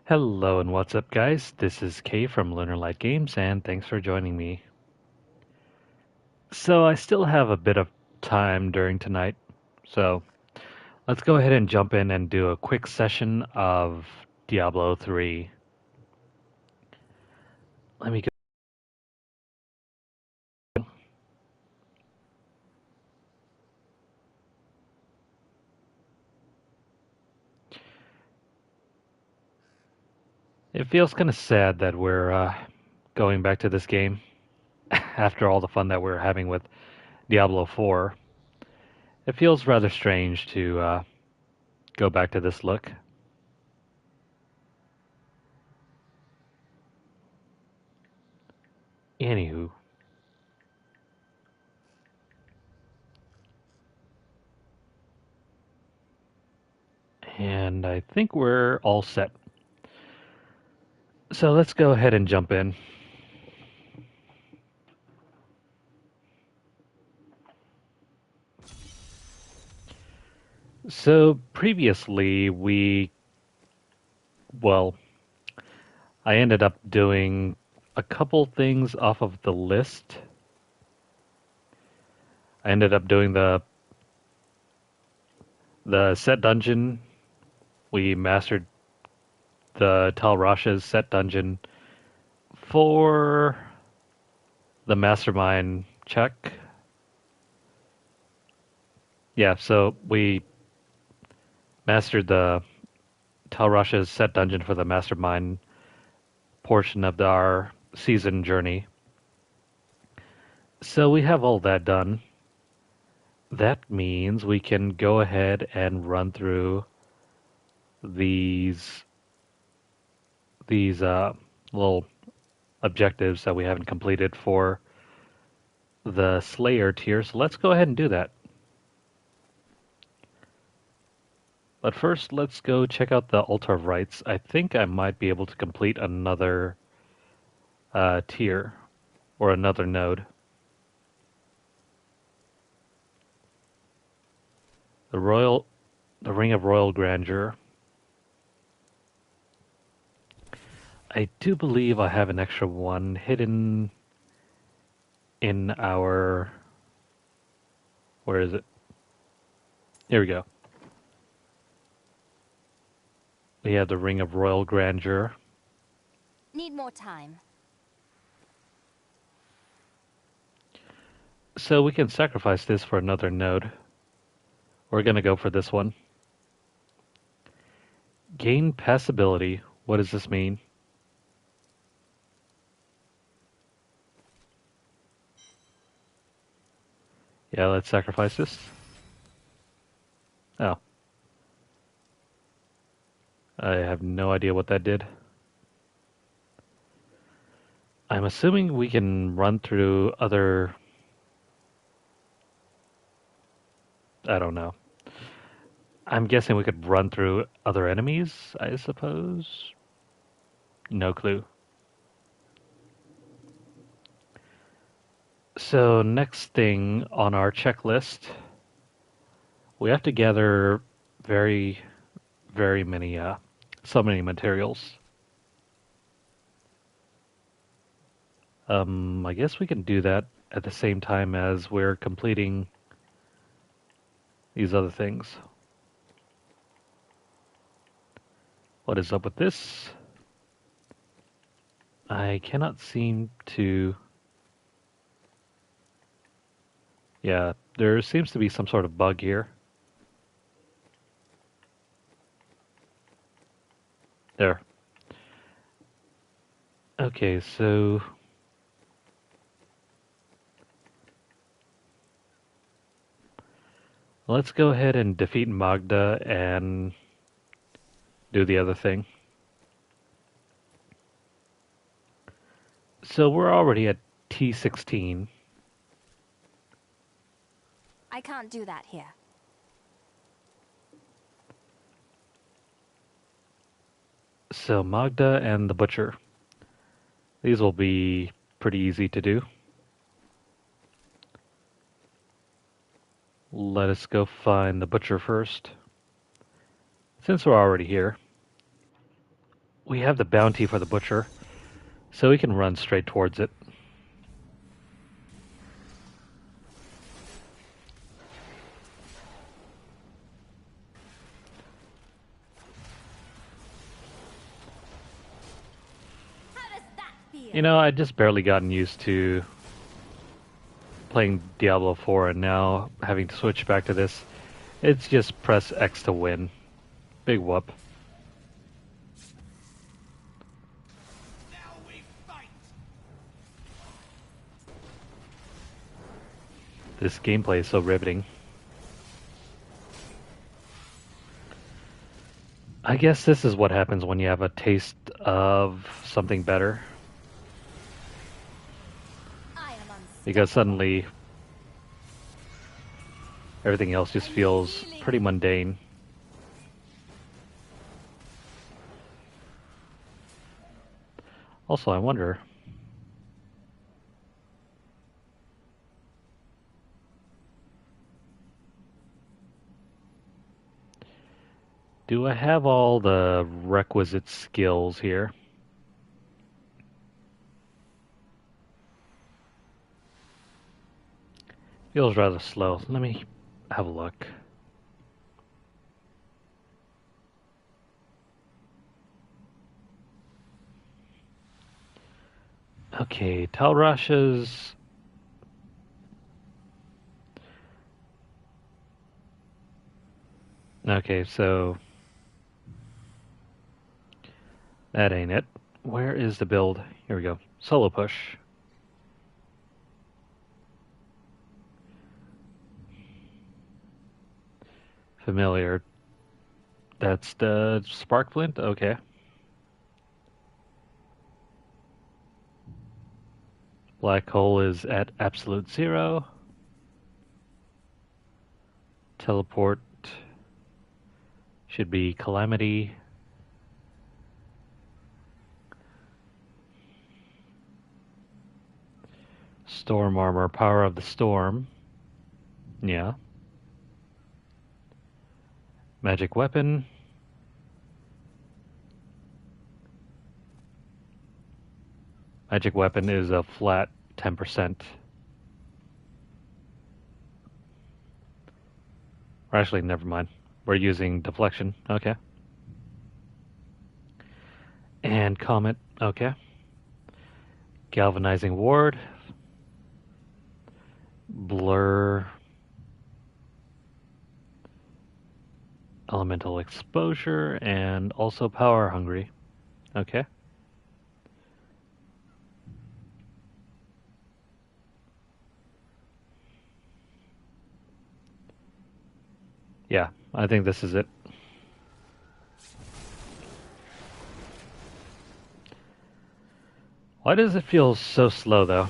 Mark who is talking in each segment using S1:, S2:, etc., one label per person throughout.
S1: Hello and what's up, guys? This is Kay from Lunarlight Games, and thanks for joining me. So, I still have a bit of time during tonight, so let's go ahead and jump in and do a quick session of Diablo 3. Let me go. It feels kind of sad that we're going back to this game after all the fun that we're having with Diablo 4. It feels rather strange to go back to this look. Anywho, and I think we're all set. So let's go ahead and jump in. So previously, well, I ended up doing a couple things off of the list. I ended up doing the set dungeon. We mastered the Rasha's set dungeon for the mastermind check. Yeah, so we mastered the Rasha's set dungeon for the mastermind portion of our season journey. So we have all that done. That means we can go ahead and run through these these little objectives that we haven't completed for the Slayer tier. So let's go ahead and do that. But first, let's go check out the Altar of Rites. I think I might be able to complete another tier or another node. The Royal, the Ring of Royal Grandeur. I do believe I have an extra one hidden in our. Where is it? Here we go. We have the Ring of Royal Grandeur.
S2: Need more time.
S1: So we can sacrifice this for another node. We're going to go for this one. Gain passability. What does this mean? Yeah, let's sacrifice this. Oh. I have no idea what that did. I'm assuming we can run through other... I don't know. I'm guessing we could run through other enemies, I suppose? No clue. So next thing on our checklist, we have to gather very, very many summoning materials. I guess we can do that at the same time as we're completing these other things. What is up with this? I cannot seem to... Yeah, there seems to be some sort of bug here. There. Okay, so... let's go ahead and defeat Magda and do the other thing. So we're already at T16.
S2: I can't do that here.
S1: So Magda and the Butcher. These will be pretty easy to do. Let us go find the Butcher first. Since we're already here, we have the bounty for the butcher, so we can run straight towards it.
S2: How does that feel?
S1: You know, I just barely gotten used to playing Diablo 4 and now having to switch back to this. It's just press X to win. Big whoop.
S3: Now we fight.
S1: This gameplay is so riveting. I guess this is what happens when you have a taste of something better.
S2: I am unstoppable.
S1: Because suddenly everything else just feels pretty mundane. Also, I wonder, do I have all the requisite skills here? Feels rather slow. Let me have a look. Okay, tell Rasha's. Okay, so that ain't it. Where is the build? Here we go. Solo push. Familiar. That's the spark flint? Okay. Black hole is at absolute 0. Teleport should be calamity. Storm armor, power of the storm. Yeah. Magic weapon. Magic weapon is a flat 10%. Or actually, never mind. We're using deflection. Okay. And comet. Okay. Galvanizing ward. Blur. Elemental exposure. And also power hungry. Okay. Yeah, I think this is it. Why does it feel so slow, though?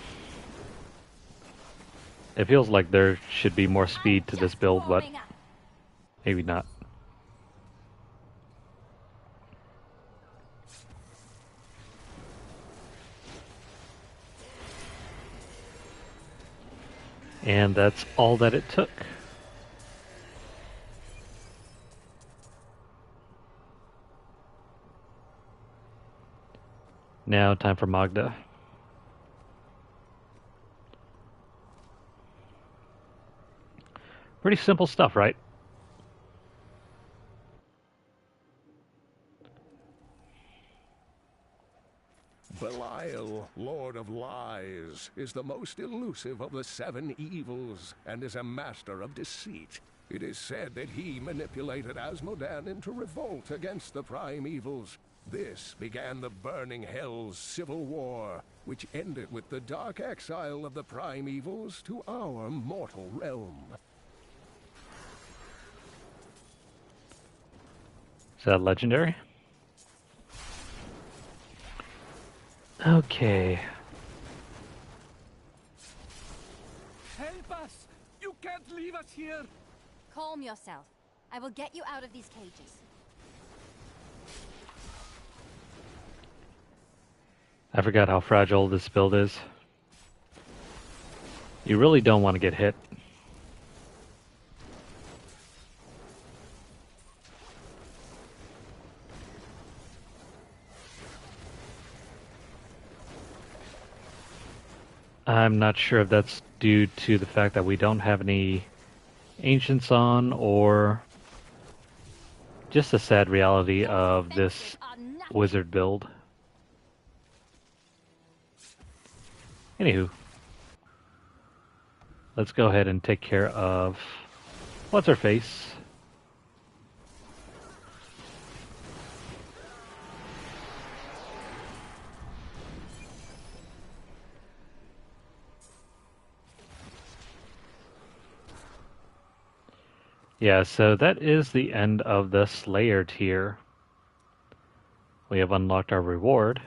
S1: It feels like there should be more speed to this build, but maybe not. And that's all that it took. Now, time for Magda. Pretty simple stuff, right?
S3: Belial, Lord of Lies, is the most elusive of the 7 evils and is a master of deceit. It is said that he manipulated Asmodan into revolt against the prime evils. This began the Burning Hell's civil war, which ended with the dark exile of the prime evils to our mortal realm.
S1: Is that legendary? Okay.
S4: Help us! You can't leave us here!
S2: Calm yourself. I will get you out of these cages.
S1: I forgot how fragile this build is. You really don't want to get hit. I'm not sure if that's due to the fact that we don't have any ancients on, or just the sad reality
S2: Your
S1: of
S2: defenses
S1: this
S2: are nothing.
S1: wizard build. Anywho, let's go ahead and take care of what's her face. Yeah, so that is the end of the Slayer tier. We have unlocked our reward.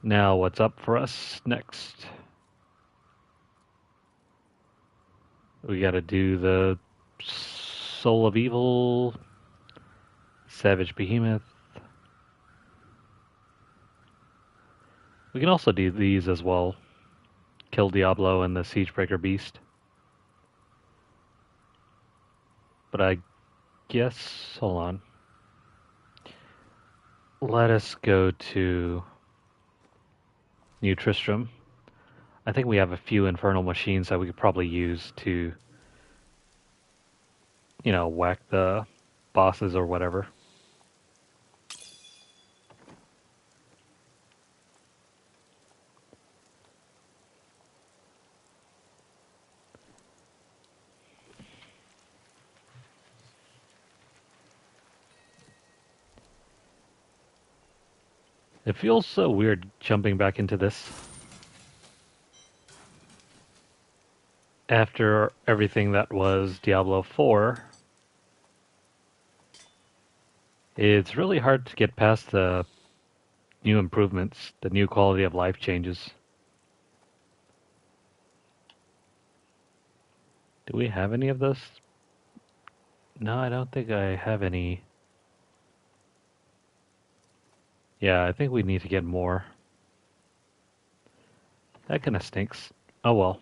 S1: Now, what's up for us next? We gotta do the Soul of Evil, Savage Behemoth. We can also do these as well. Kill Diablo and the Siegebreaker Beast. But I guess, hold on. Let us go to New Tristram. I think we have a few Infernal Machines that we could probably use to, whack the bosses or whatever. It feels so weird jumping back into this after everything that was Diablo 4. It's really hard to get past the new improvements, the new quality of life changes. Do we have any of this? No, I don't think I have any. Yeah, I think we need to get more. That kind of stinks. Oh well.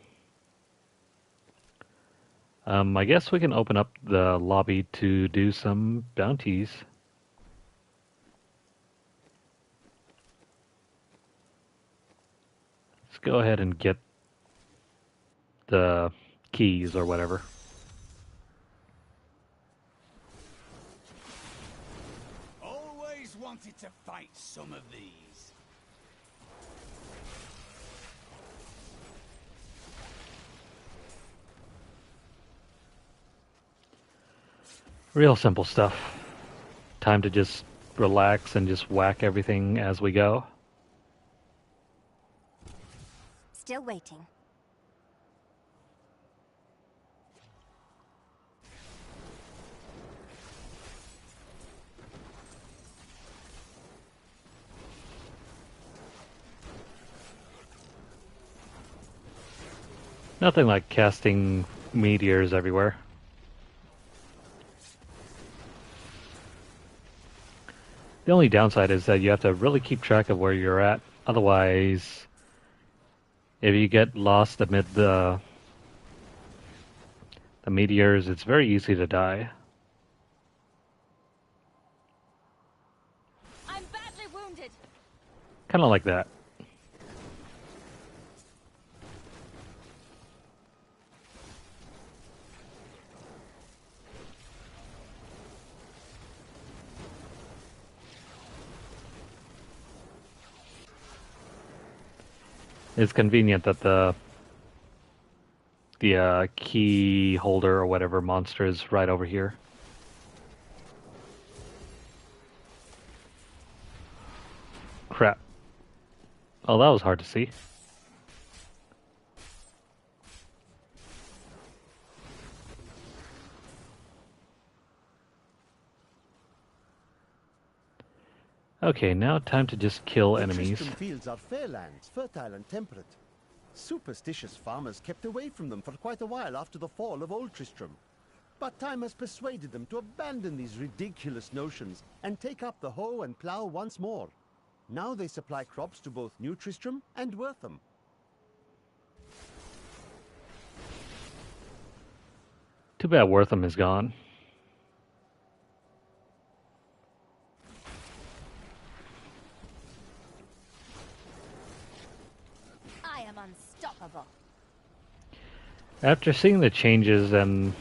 S1: I guess we can open up the lobby to do some bounties. Let's go ahead and get the keys or whatever.
S4: Always wanted to fight some of these.
S1: Real simple stuff. Time to just relax and just whack everything as we go.
S2: Still waiting.
S1: Nothing like casting meteors everywhere. The only downside is that you have to really keep track of where you're at. Otherwise, if you get lost amid the meteors, it's very easy to die.
S2: I'm badly wounded.
S1: Kind of like that. It's convenient that the key holder or whatever monster is right over here. Crap. Oh, that was hard to see. Okay, now time to just kill enemies.
S5: The Tristram fields are fair lands, fertile and temperate. Superstitious farmers kept away from them for quite a while after the fall of Old Tristram. But time has persuaded them to abandon these ridiculous notions and take up the hoe and plough once more. Now they supply crops to both New Tristram and Wortham.
S1: Too bad Wortham is gone.
S2: am unstoppable.
S1: After seeing the changes and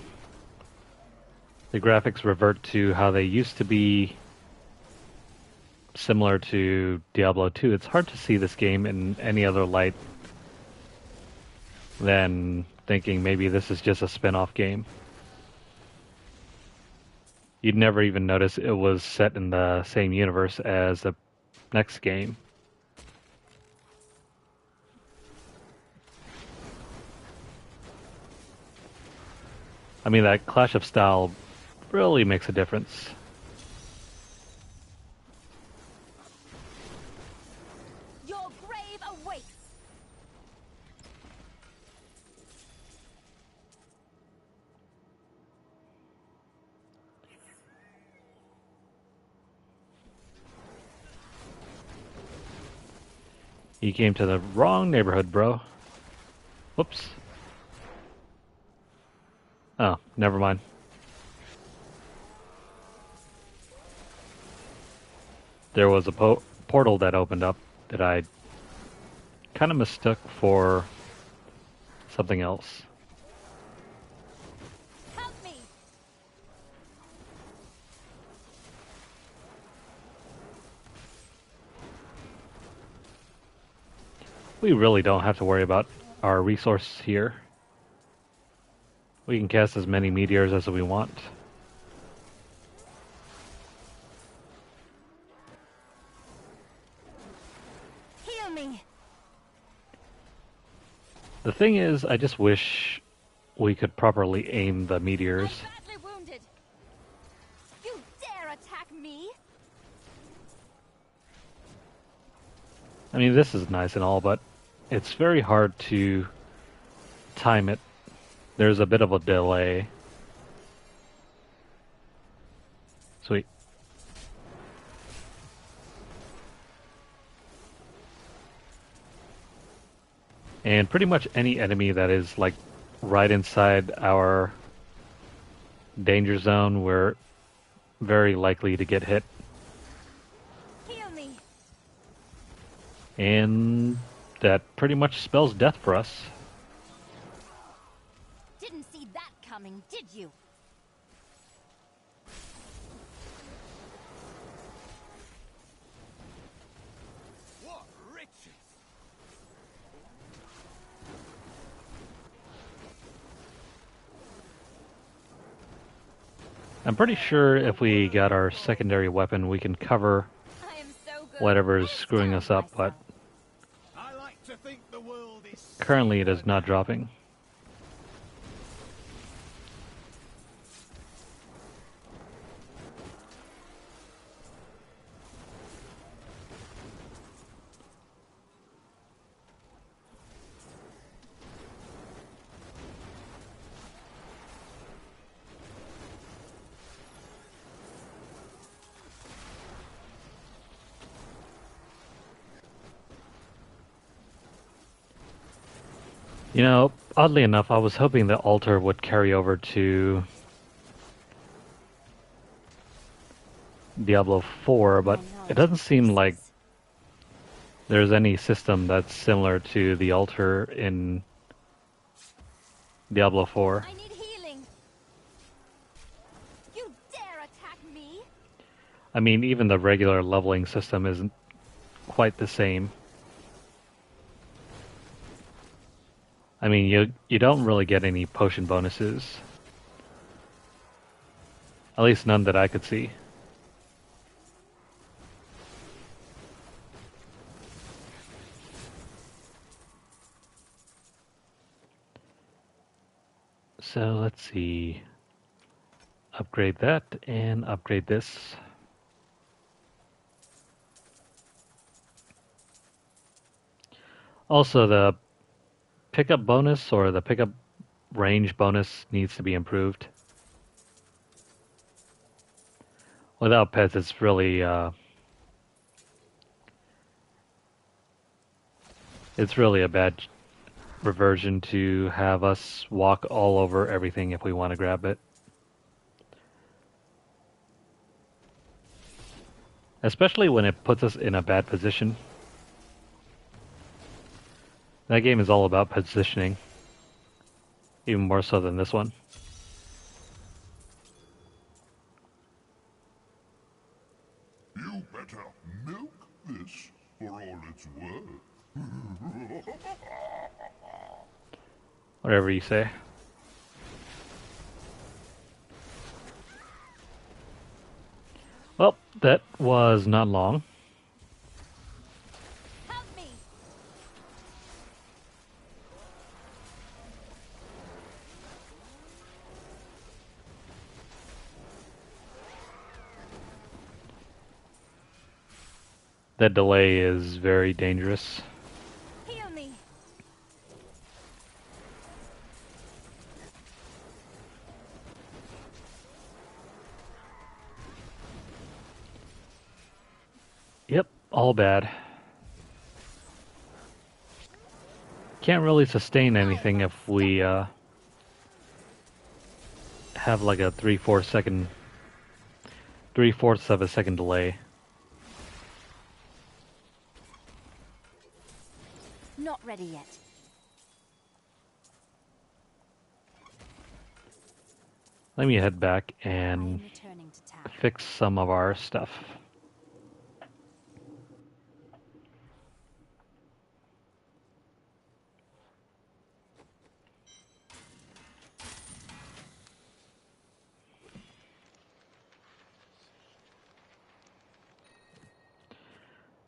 S1: the graphics revert to how they used to be, similar to Diablo 2, it's hard to see this game in any other light than thinking maybe this is just a spin-off game. You'd never even notice it was set in the same universe as the next game. I mean, that clash of style really makes a difference.
S2: Your grave awaits.
S1: You came to the wrong neighborhood, bro. Whoops. Oh, never mind. There was a portal that opened up that I kind of mistook for something else.
S2: Help me.
S1: We really don't have to worry about our resources here. We can cast as many meteors as we want.
S2: Heal me.
S1: The thing is, I just wish we could properly aim the meteors.
S2: I'm badly wounded. You dare attack me?
S1: I mean, this is nice and all, but it's very hard to time it. There's a bit of a delay. Sweet. And pretty much any enemy that is like right inside our danger zone, we're very likely to get hit.
S2: Heal me.
S1: And that pretty much spells death for us.
S2: Didn't see that coming, did you?
S4: What riches!
S1: I'm pretty sure if we got our secondary weapon, we can cover
S2: I am so good.
S1: whatever's
S2: I
S1: screwing us up, but
S2: myself.
S4: I like to think the world is
S1: currently it is not dropping. You know, oddly enough, I was hoping the altar would carry over to Diablo 4, but it doesn't seem like there's any system that's similar to the altar in Diablo 4.
S2: I need healing. You dare attack me?
S1: I mean, even the regular leveling system isn't quite the same. I mean, you don't really get any potion bonuses. At least none that I could see. So let's see. Upgrade that and upgrade this. Also, the pickup bonus or the pickup range bonus needs to be improved. Without pets, it's really a bad reversion to have us walk all over everything if we want to grab it. Especially when it puts us in a bad position. That game is all about positioning, even more so than this one.
S6: You better milk this for all it's worth.
S1: Whatever you say. Well, that was not long.
S2: Help me!
S1: That delay is very dangerous.
S2: Heal me!
S1: Yep, all bad. Can't really sustain anything if we have like a 3/4 of a second delay.
S2: Not ready yet.
S1: Let me head back
S2: I
S1: and
S2: am returning to town.
S1: fix some of our stuff.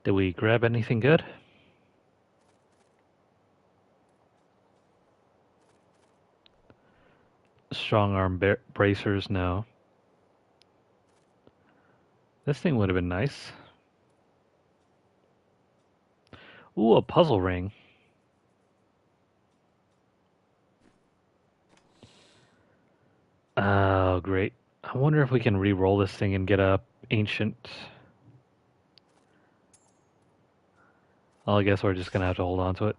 S1: Did we grab anything good? Strong arm bracers, no. This thing would have been nice. Ooh, a puzzle ring. Oh, great. I wonder if we can re-roll this thing and get a ancient. Well, I guess we're just gonna have to hold on to it.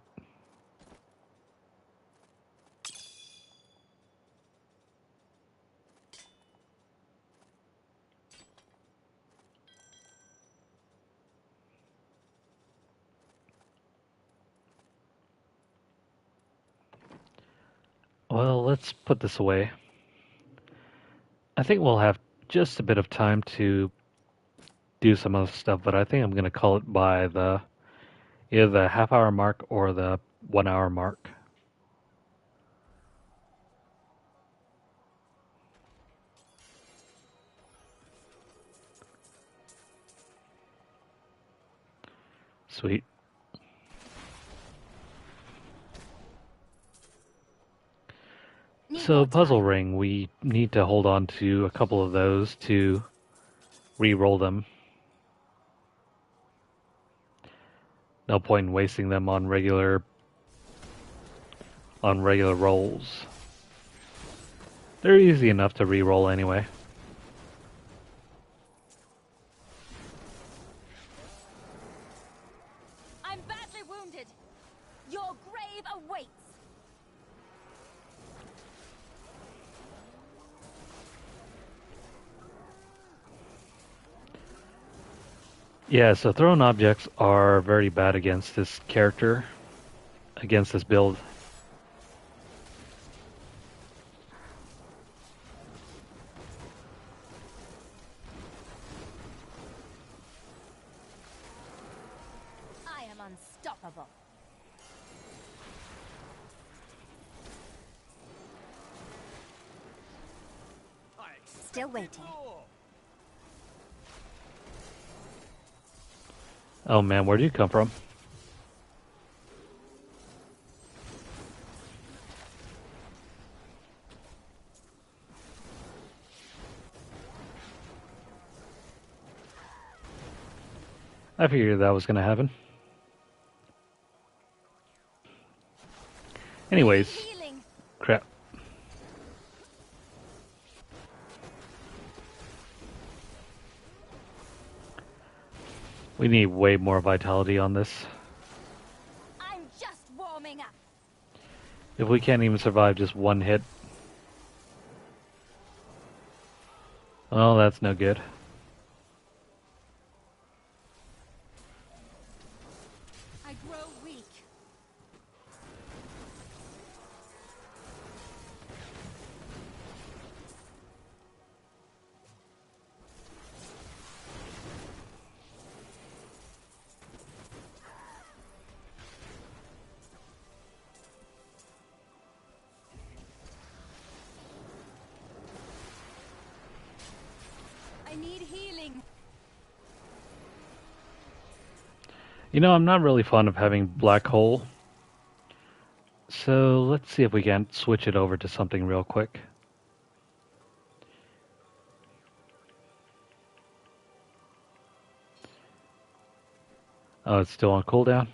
S1: Well, let's put this away. I think we'll have just a bit of time to do some other stuff, but I think I'm gonna call it by the either the half-hour mark or the 1 hour mark. Sweet.
S2: Need
S1: So
S2: more
S1: puzzle
S2: time.
S1: ring, we need to hold on to a couple of those to re-roll them. No point in wasting them on regular rolls. They're easy enough to re-roll anyway.
S2: I'm badly wounded. Your grave awaits.
S1: Yeah, so thrown objects are very bad against this character, against this build.
S2: I am unstoppable. Still waiting.
S1: Oh man, where do you come from? I figured that was gonna happen. Anyways,
S2: Healing.
S1: crap. We need way more vitality on this.
S2: I'm just warming up.
S1: If we can't even survive just one hit, well, that's no good.
S2: I grow weak.
S1: You know, I'm not really fond of having black hole, so let's see if we can switch it over to something real quick. Oh, it's still on cooldown?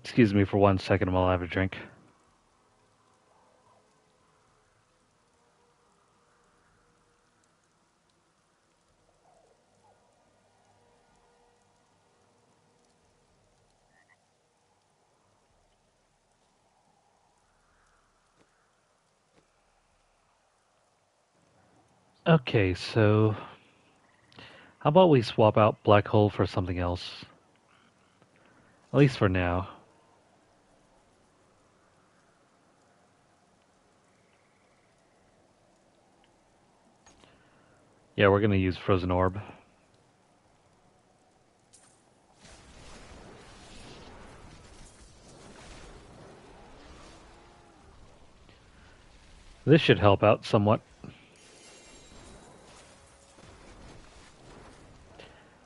S1: Excuse me for 1 second while I have a drink. Okay, so how about we swap out black hole for something else? At least for now. Yeah, we're gonna use frozen orb. This should help out somewhat.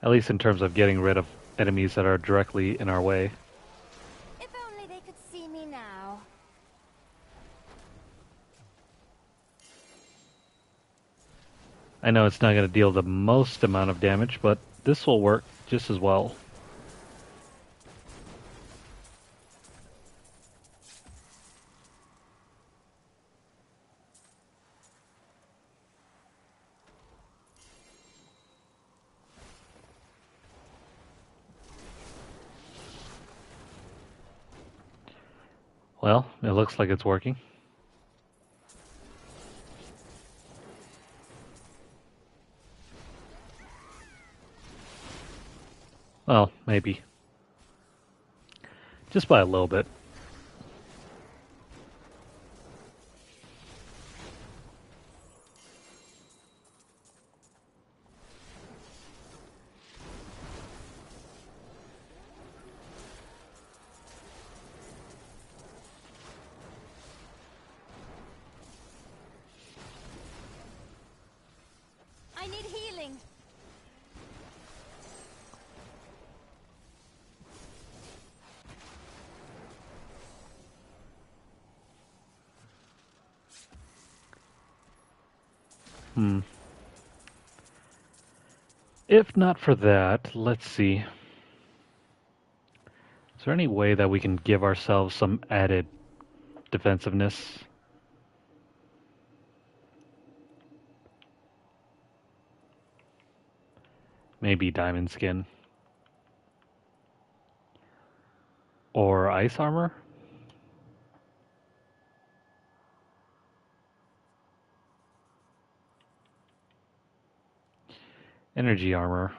S1: At least in terms of getting rid of enemies that are directly in our way.
S2: If only they could see me now.
S1: I know it's not going to deal the most amount of damage, but this will work just as well. Well, it looks like it's working. Well, maybe. Just by a little bit.
S2: I need healing.
S1: If not for that, let's see. Is there any way that we can give ourselves some added defensiveness? Maybe diamond skin. Or ice armor? Energy armor.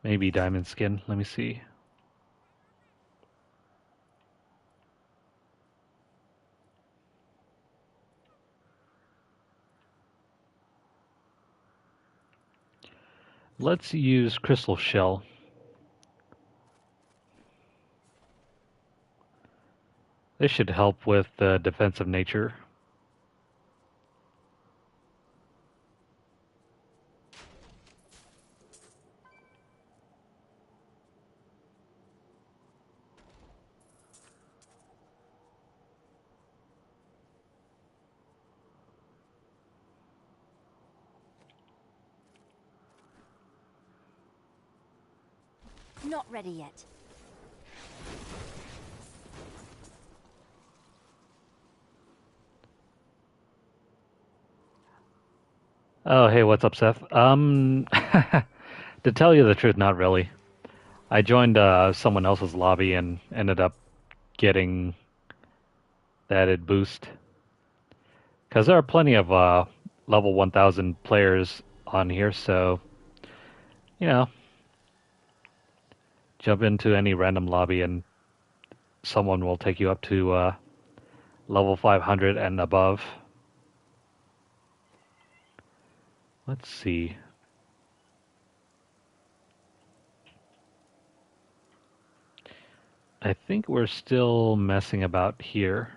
S1: Maybe diamond skin. Let me see. Let's use crystal shell. This should help with the defensive nature.
S2: Not ready yet.
S1: Oh, hey, what's up, Seth? To tell you the truth, not really. I joined someone else's lobby and ended up getting the added boost. Because there are plenty of level 1000 players on here, so, you know, jump into any random lobby and someone will take you up to level 500 and above. Let's see. I think we're still messing about here.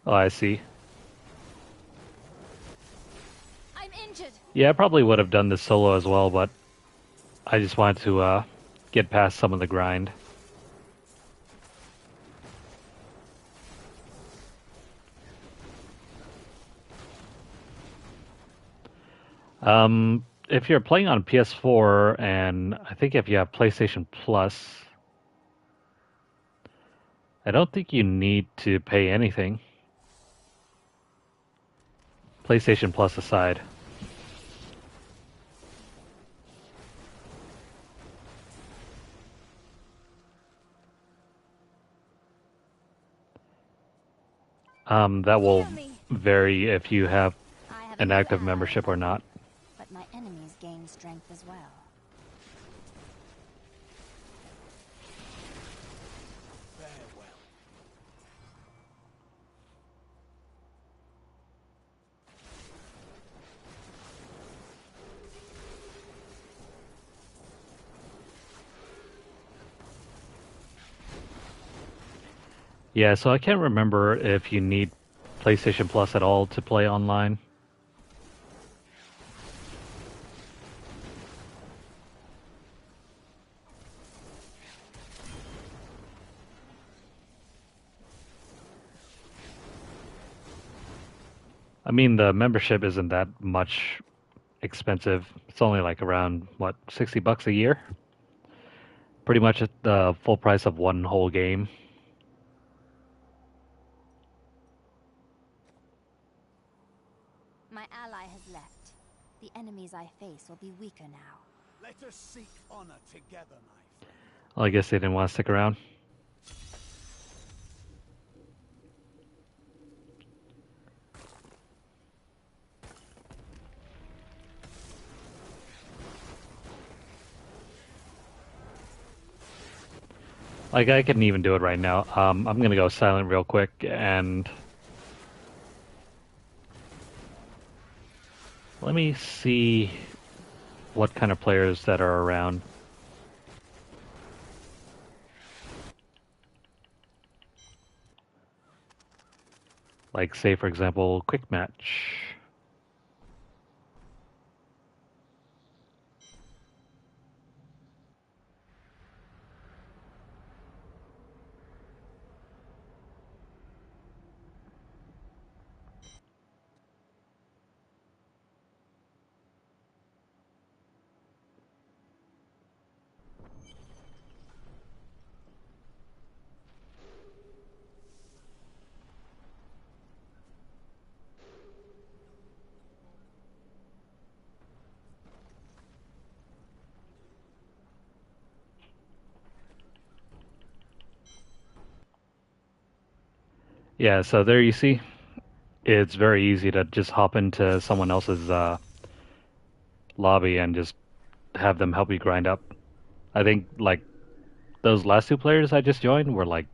S1: Oh, I see.
S2: I'm injured.
S1: Yeah, I probably would have done this solo as well, but I just wanted to get past some of the grind. If you're playing on PS4, and I think if you have PlayStation Plus, I don't think you need to pay anything. PlayStation Plus aside. That will
S2: Heal me.
S1: vary if you have
S2: I have a
S1: an
S2: new
S1: active
S2: ally,
S1: membership or not.
S2: but my enemies gain strength as well.
S4: Farewell.
S1: Yeah, so I can't remember if you need PlayStation Plus at all to play online. I mean, the membership isn't that much expensive. It's only like around, what, $60 a year? Pretty much at the full price of one whole game.
S2: My ally has left. The enemies I face will be weaker now.
S4: Let us seek honor together, my friend.
S1: Well, I guess they didn't want to stick around. Like, I can even do it right now. I'm gonna go silent real quick and let me see what kind of players that are around. Like, say, for example, quick match. Yeah, so there you see, it's very easy to just hop into someone else's lobby and just have them help you grind up. I think like those last two players I just joined were like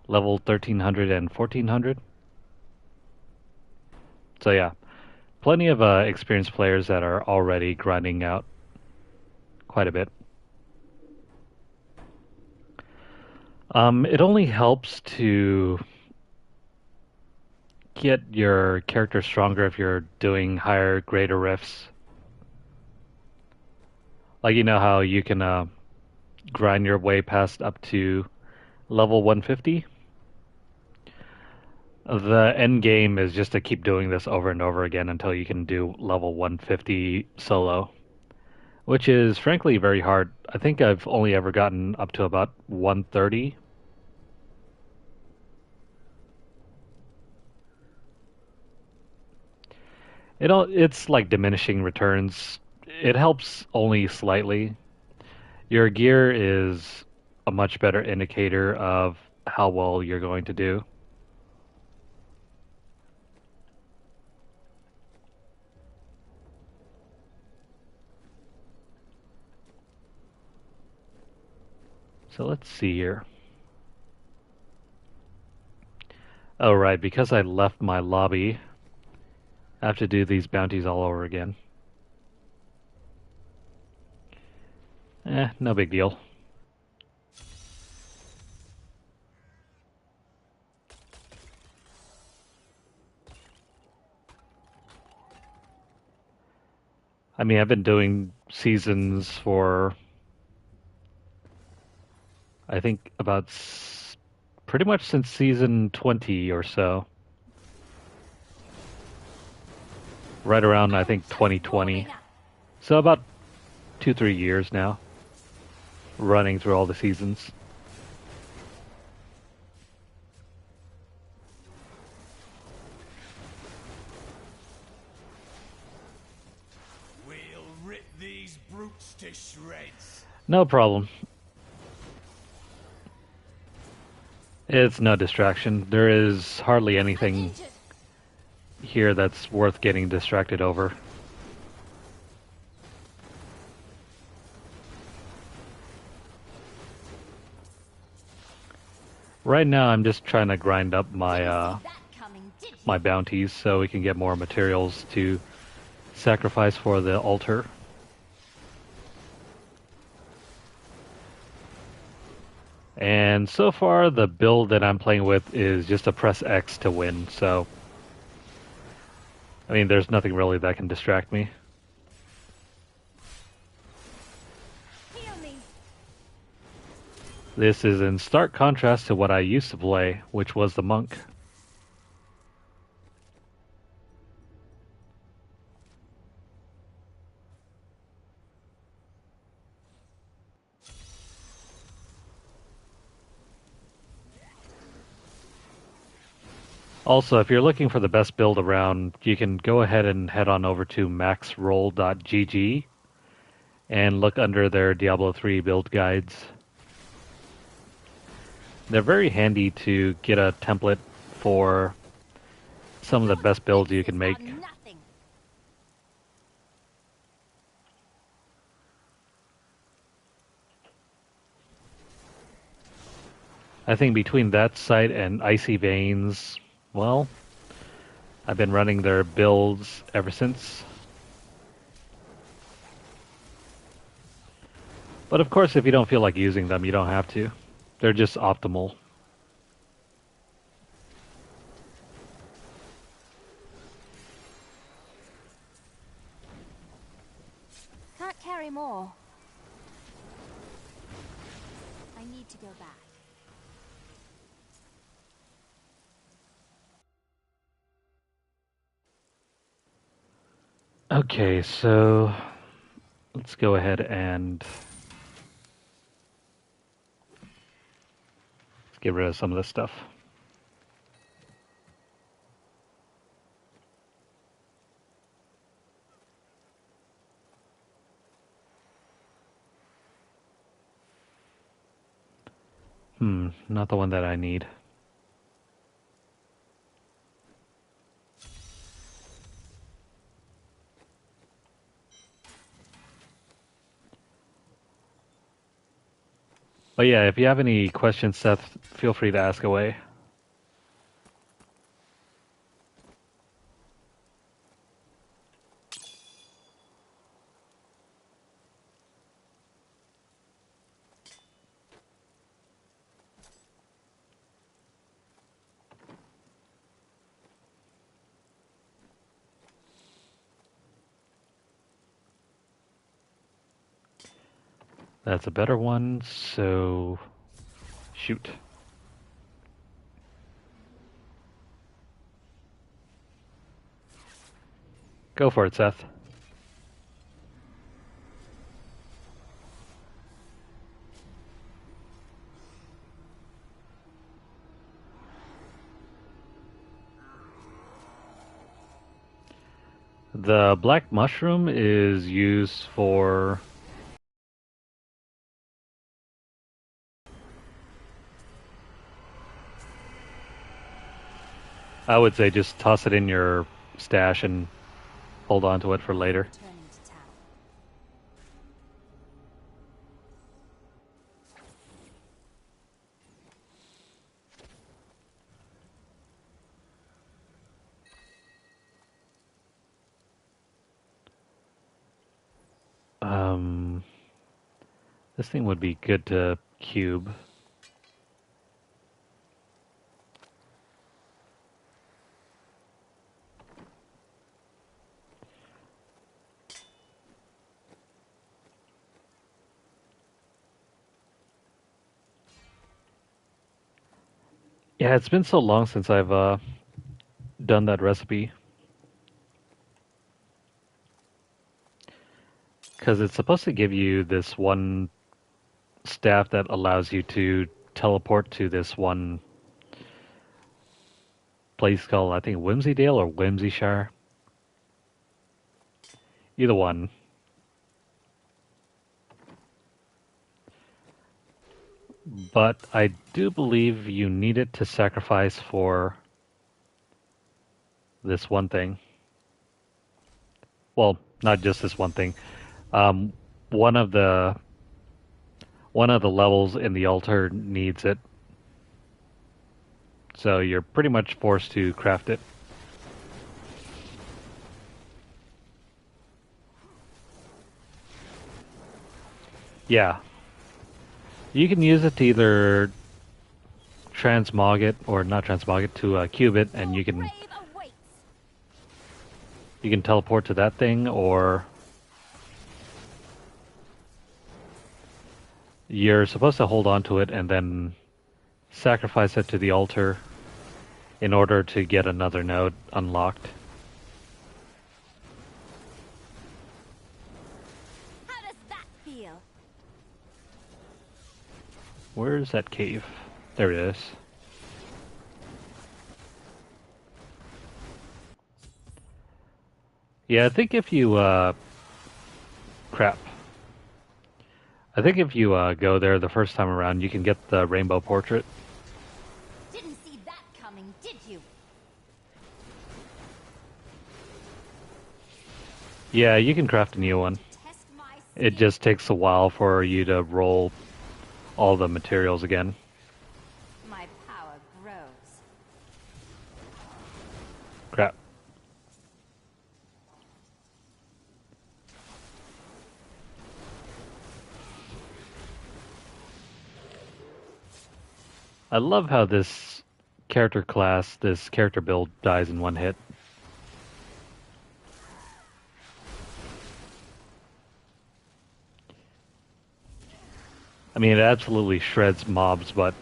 S1: level 1300 and 1400. So yeah, plenty of experienced players that are already grinding out quite a bit. It only helps to get your character stronger if you're doing higher, greater rifts. Like, you know how you can grind your way past up to level 150? The end game is just to keep doing this over and over again until you can do level 150 solo, which is frankly very hard. I think I've only ever gotten up to about 130. It's like diminishing returns. It helps only slightly. Your gear is a much better indicator of how well you're going to do. So let's see here. Oh, right, because I left my lobby, I have to do these bounties all over again. No big deal. I mean, I've been doing seasons for, I think, about pretty much since season 20 or so. Right around, I think, 2020.
S2: Warming up.
S1: So about 2-3 years now, running through all the seasons.
S4: We'll rip these brutes to shreds.
S1: No problem. It's no distraction. There is hardly
S2: I'm
S1: anything
S2: injured.
S1: here that's worth getting distracted over. Right now, I'm just trying to grind up my
S2: Didn't see that coming, did you?
S1: my bounties so we can get more materials to sacrifice for the altar. And so far, the build that I'm playing with is just to press X to win. So, I mean, there's nothing really that can distract me.
S2: Heal me.
S1: This is in stark contrast to what I used to play, which was the monk. Also, if you're looking for the best build around, you can go ahead and head on over to maxroll.gg and look under their Diablo 3 build guides. They're very handy to get a template for some of the best builds you can make.
S2: Are nothing.
S1: I think between that site and Icy Veins, well, I've been running their builds ever since. But of course, if you don't feel like using them, you don't have to. They're just optimal.
S2: Can't carry more. I need to go back.
S1: Okay, so let's go ahead and let's get rid of some of this stuff. Not the one that I need. But yeah, if you have any questions, Seth, feel free to ask away. That's a better one, so shoot. Go for it, Seth. The black mushroom is used for... I would say just toss it in your stash and hold on to it for later.
S2: Returning to town.
S1: This thing would be good to cube. Yeah, it's been so long since I've done that recipe. Because it's supposed to give you this one staff that allows you to teleport to this one place called, I think, Whimsydale or Whimsyshire. Either one. But I do believe you need it to sacrifice for this one thing. Well, not just this one thing. Um, one of the one of the levels in the altar needs it, so you're pretty much forced to craft it. Yeah, you can use it to either transmog it or not transmog it to cube it, and
S2: Your grave awaits.
S1: you can teleport to that thing, or you're supposed to hold on to it and then sacrifice it to the altar in order to get another node unlocked.
S2: How does that feel?
S1: Where is that cave? There it is. Yeah, I think if you crap. I think if you go there the first time around, you can get the rainbow portrait.
S2: Didn't see that coming, did you?
S1: Yeah, you can craft a new one.
S2: Test my
S1: It
S2: skill.
S1: just takes a while for you to roll all the materials again.
S2: My power grows.
S1: Crap. I love how this character class, this character build dies in one hit. I mean, it absolutely shreds mobs, but,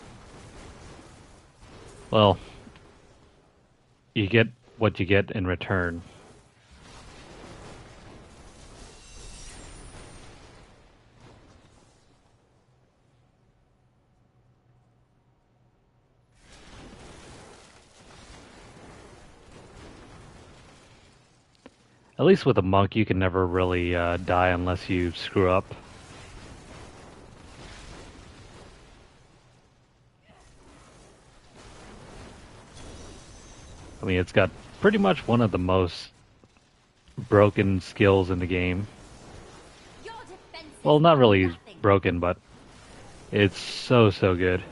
S1: well, you get what you get in return. At least with a monk, you can never really die unless you screw up. I mean, it's got pretty much one of the most broken skills in the game.
S2: Your defenses
S1: Well, not
S2: are
S1: really
S2: nothing.
S1: broken, but it's so, so good.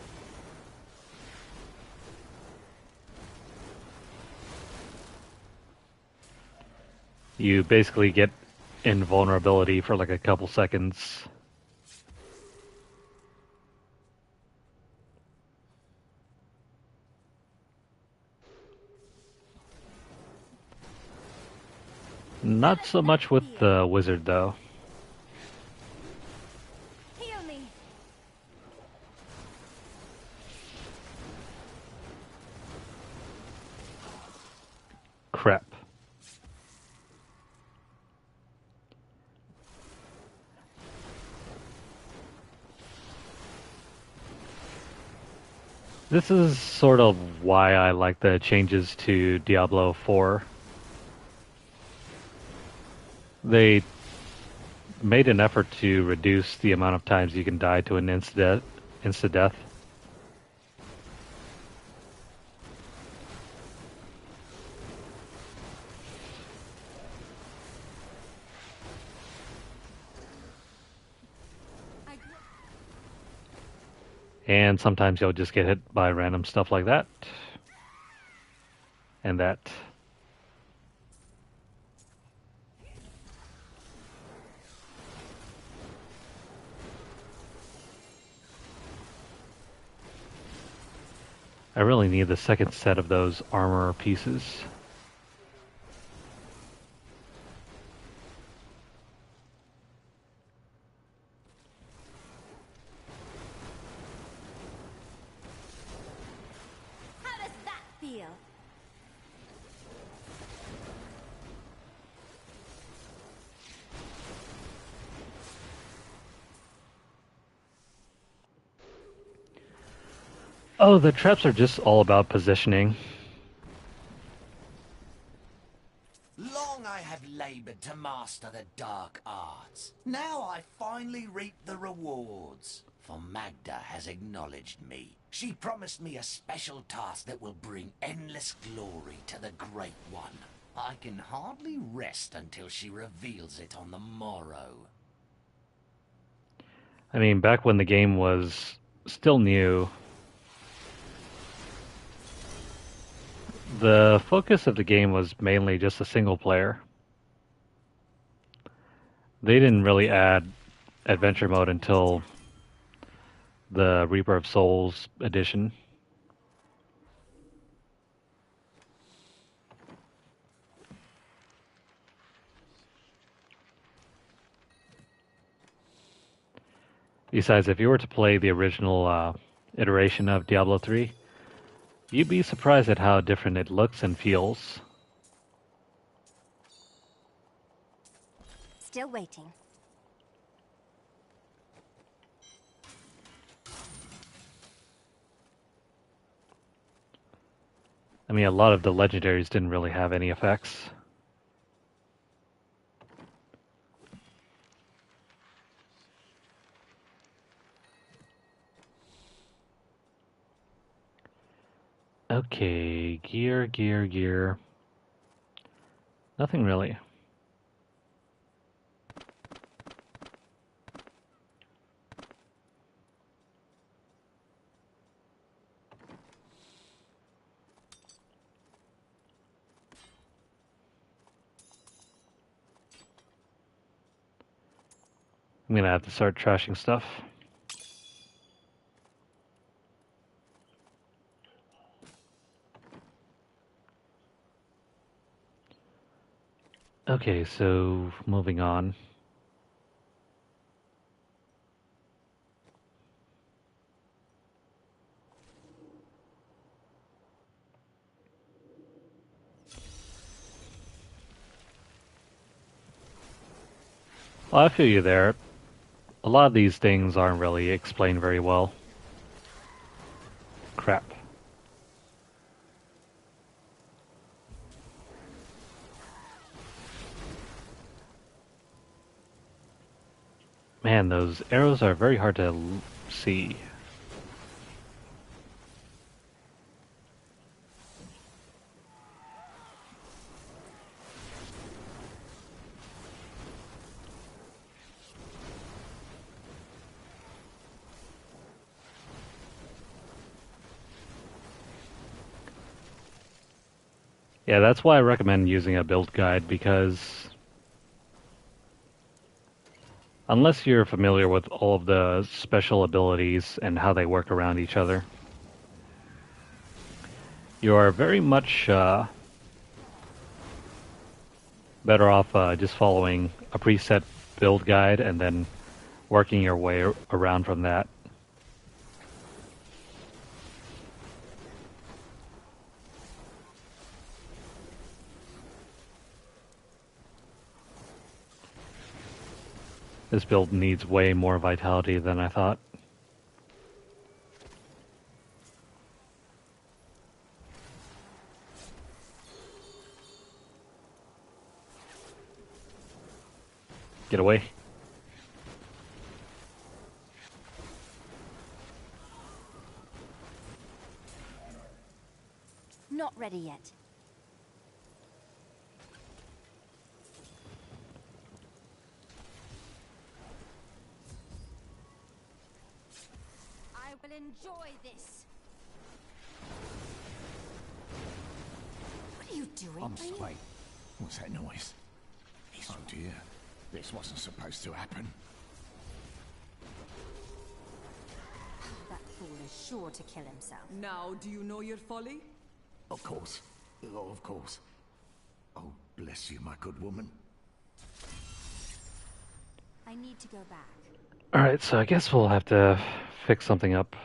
S1: You basically get invulnerability for like a couple seconds.
S2: How
S1: Not
S2: does
S1: so
S2: that
S1: much with
S2: feel?
S1: the wizard, though.
S2: Heal me.
S1: Crap. This is sort of why I like the changes to Diablo 4. They made an effort to reduce the amount of times you can die to an insta-death.
S2: I
S1: And sometimes you'll just get hit by random stuff like that. And that. I really need the second set of those armor pieces. Oh, the traps are just all about positioning.
S7: Long I have labored to master the dark arts. Now I finally reap the rewards. For Magda has acknowledged me. She promised me a special task that will bring endless glory to the Great One. I can hardly rest until she reveals it on the morrow.
S1: I mean, back when the game was still new, the focus of the game was mainly just a single player. They didn't really add adventure mode until the Reaper of Souls edition. Besides, if you were to play the original iteration of Diablo 3, you'd be surprised at how different it looks and feels.
S2: Still waiting.
S1: I mean, a lot of the legendaries didn't really have any effects. Okay, gear. Nothing really. I'm gonna have to start trashing stuff. Okay, so moving on. Well, I feel you there. A lot of these things aren't really explained very well. Crap. Man, those arrows are very hard to see. Yeah, that's why I recommend using a build guide, because unless you're familiar with all of the special abilities and how they work around each other, you are very much better off just following a preset build guide and then working your way around from that. This build needs way more vitality than I thought. Get away.
S2: Not ready yet. I will enjoy this. What are you doing?
S8: Wait, what's that noise? Oh dear, this wasn't supposed to happen.
S2: That fool is sure to kill himself.
S9: Now, do you know your folly?
S8: Of course. Oh, of course. Oh, bless you, my good woman.
S2: I need to go back.
S1: Alright, so I guess we'll have to fix something up.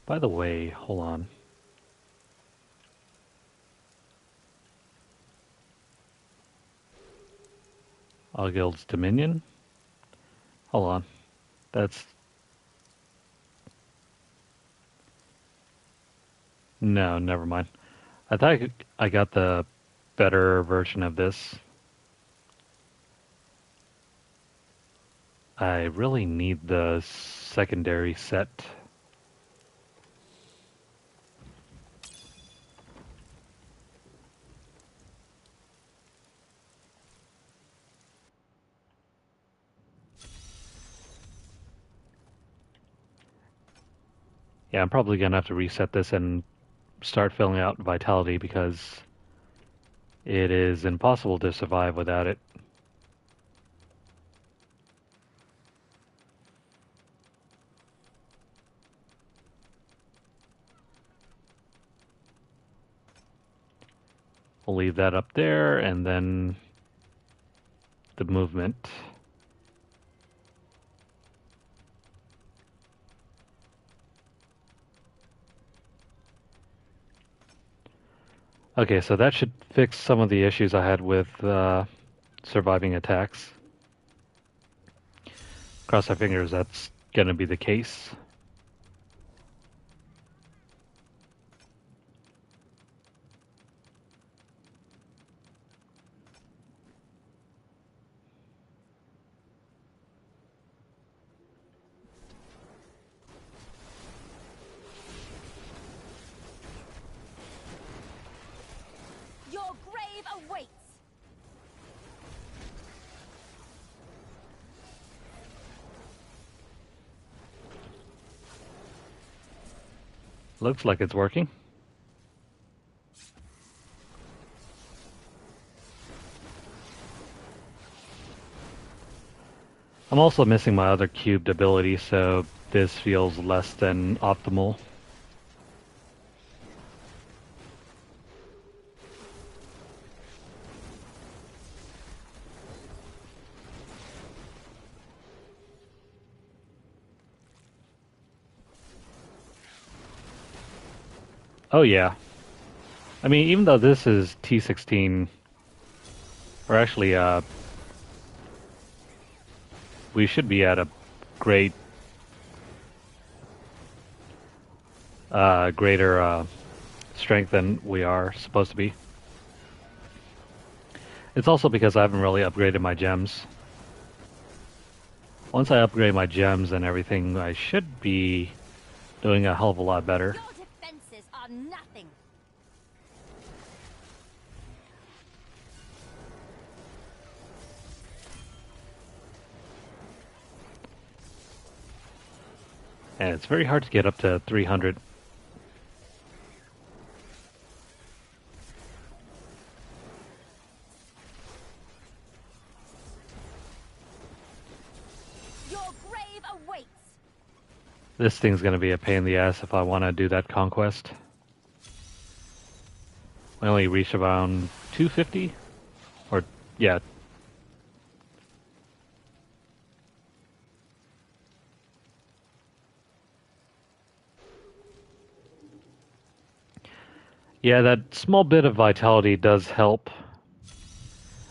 S1: By the way, hold on. All guilds Dominion. Hold on. That's... No, never mind. I thought I got the better version of this. I really need the secondary set. Yeah, I'm probably going to have to reset this and start filling out vitality because it is impossible to survive without it. We'll leave that up there, and then the movement. Okay, so that should fix some of the issues I had with surviving attacks. Cross our fingers that's going to be the case.
S2: Your grave awaits!
S1: Looks like it's working. I'm also missing my other cubed ability, so this feels less than optimal. Oh yeah. I mean, even though this is T16, or actually, we should be at a great, greater strength than we are supposed to be. It's also because I haven't really upgraded my gems. Once I upgrade my gems and everything, I should be doing a hell of a lot better.
S2: Your defenses are nothing.
S1: And it's very hard to get up to 300.
S2: Your grave awaits.
S1: This thing's going to be a pain in the ass if I want to do that conquest. I only reach around 250? Or, yeah. Yeah, that small bit of vitality does help.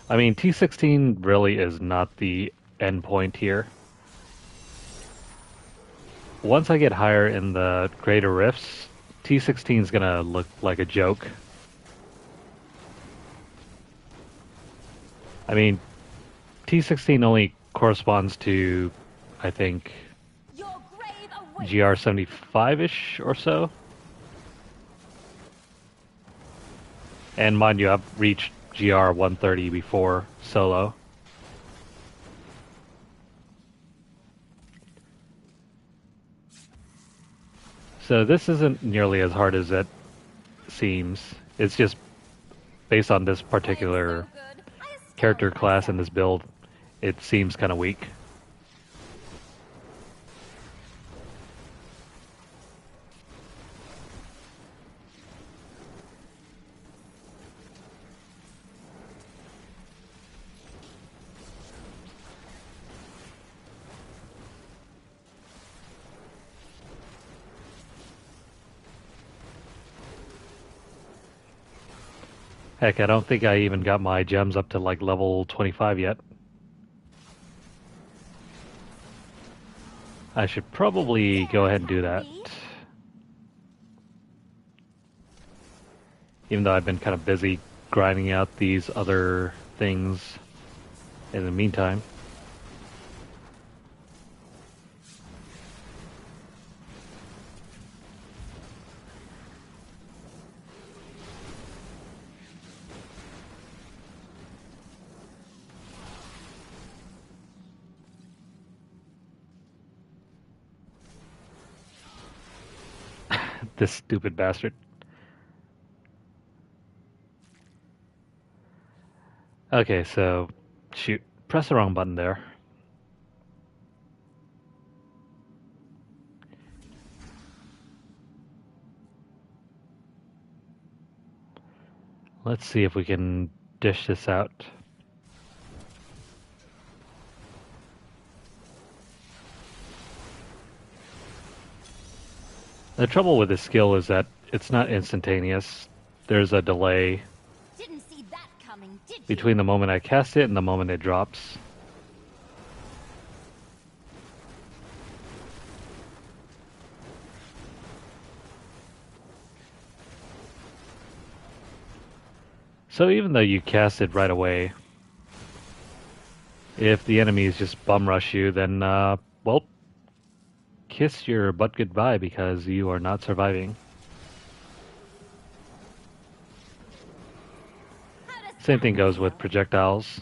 S1: I mean, T16 really is not the end point here. Once I get higher in the greater rifts, T16 is gonna look like a joke. I mean, T16 only corresponds to, I think,
S2: Your grave awaits.
S1: GR 75-ish or so. And mind you, I've reached GR 130 before solo. So this isn't nearly as hard as it seems. It's just based on this particular character class and this build, it seems kind of weak. Heck, I don't think I even got my gems up to like level 25 yet. I should probably go ahead and do that.
S2: Me?
S1: Even though I've been kind of busy grinding out these other things in the meantime. This stupid bastard. Okay, so shoot, press the wrong button there. Let's see if we can dish this out. The trouble with this skill is that it's not instantaneous. There's a delay
S2: Didn't see that coming, did you?
S1: between the moment I cast it and the moment it drops. So even though you cast it right away, if the enemies just bum rush you, then, well, kiss your butt goodbye because you are not surviving. Same thing goes with projectiles.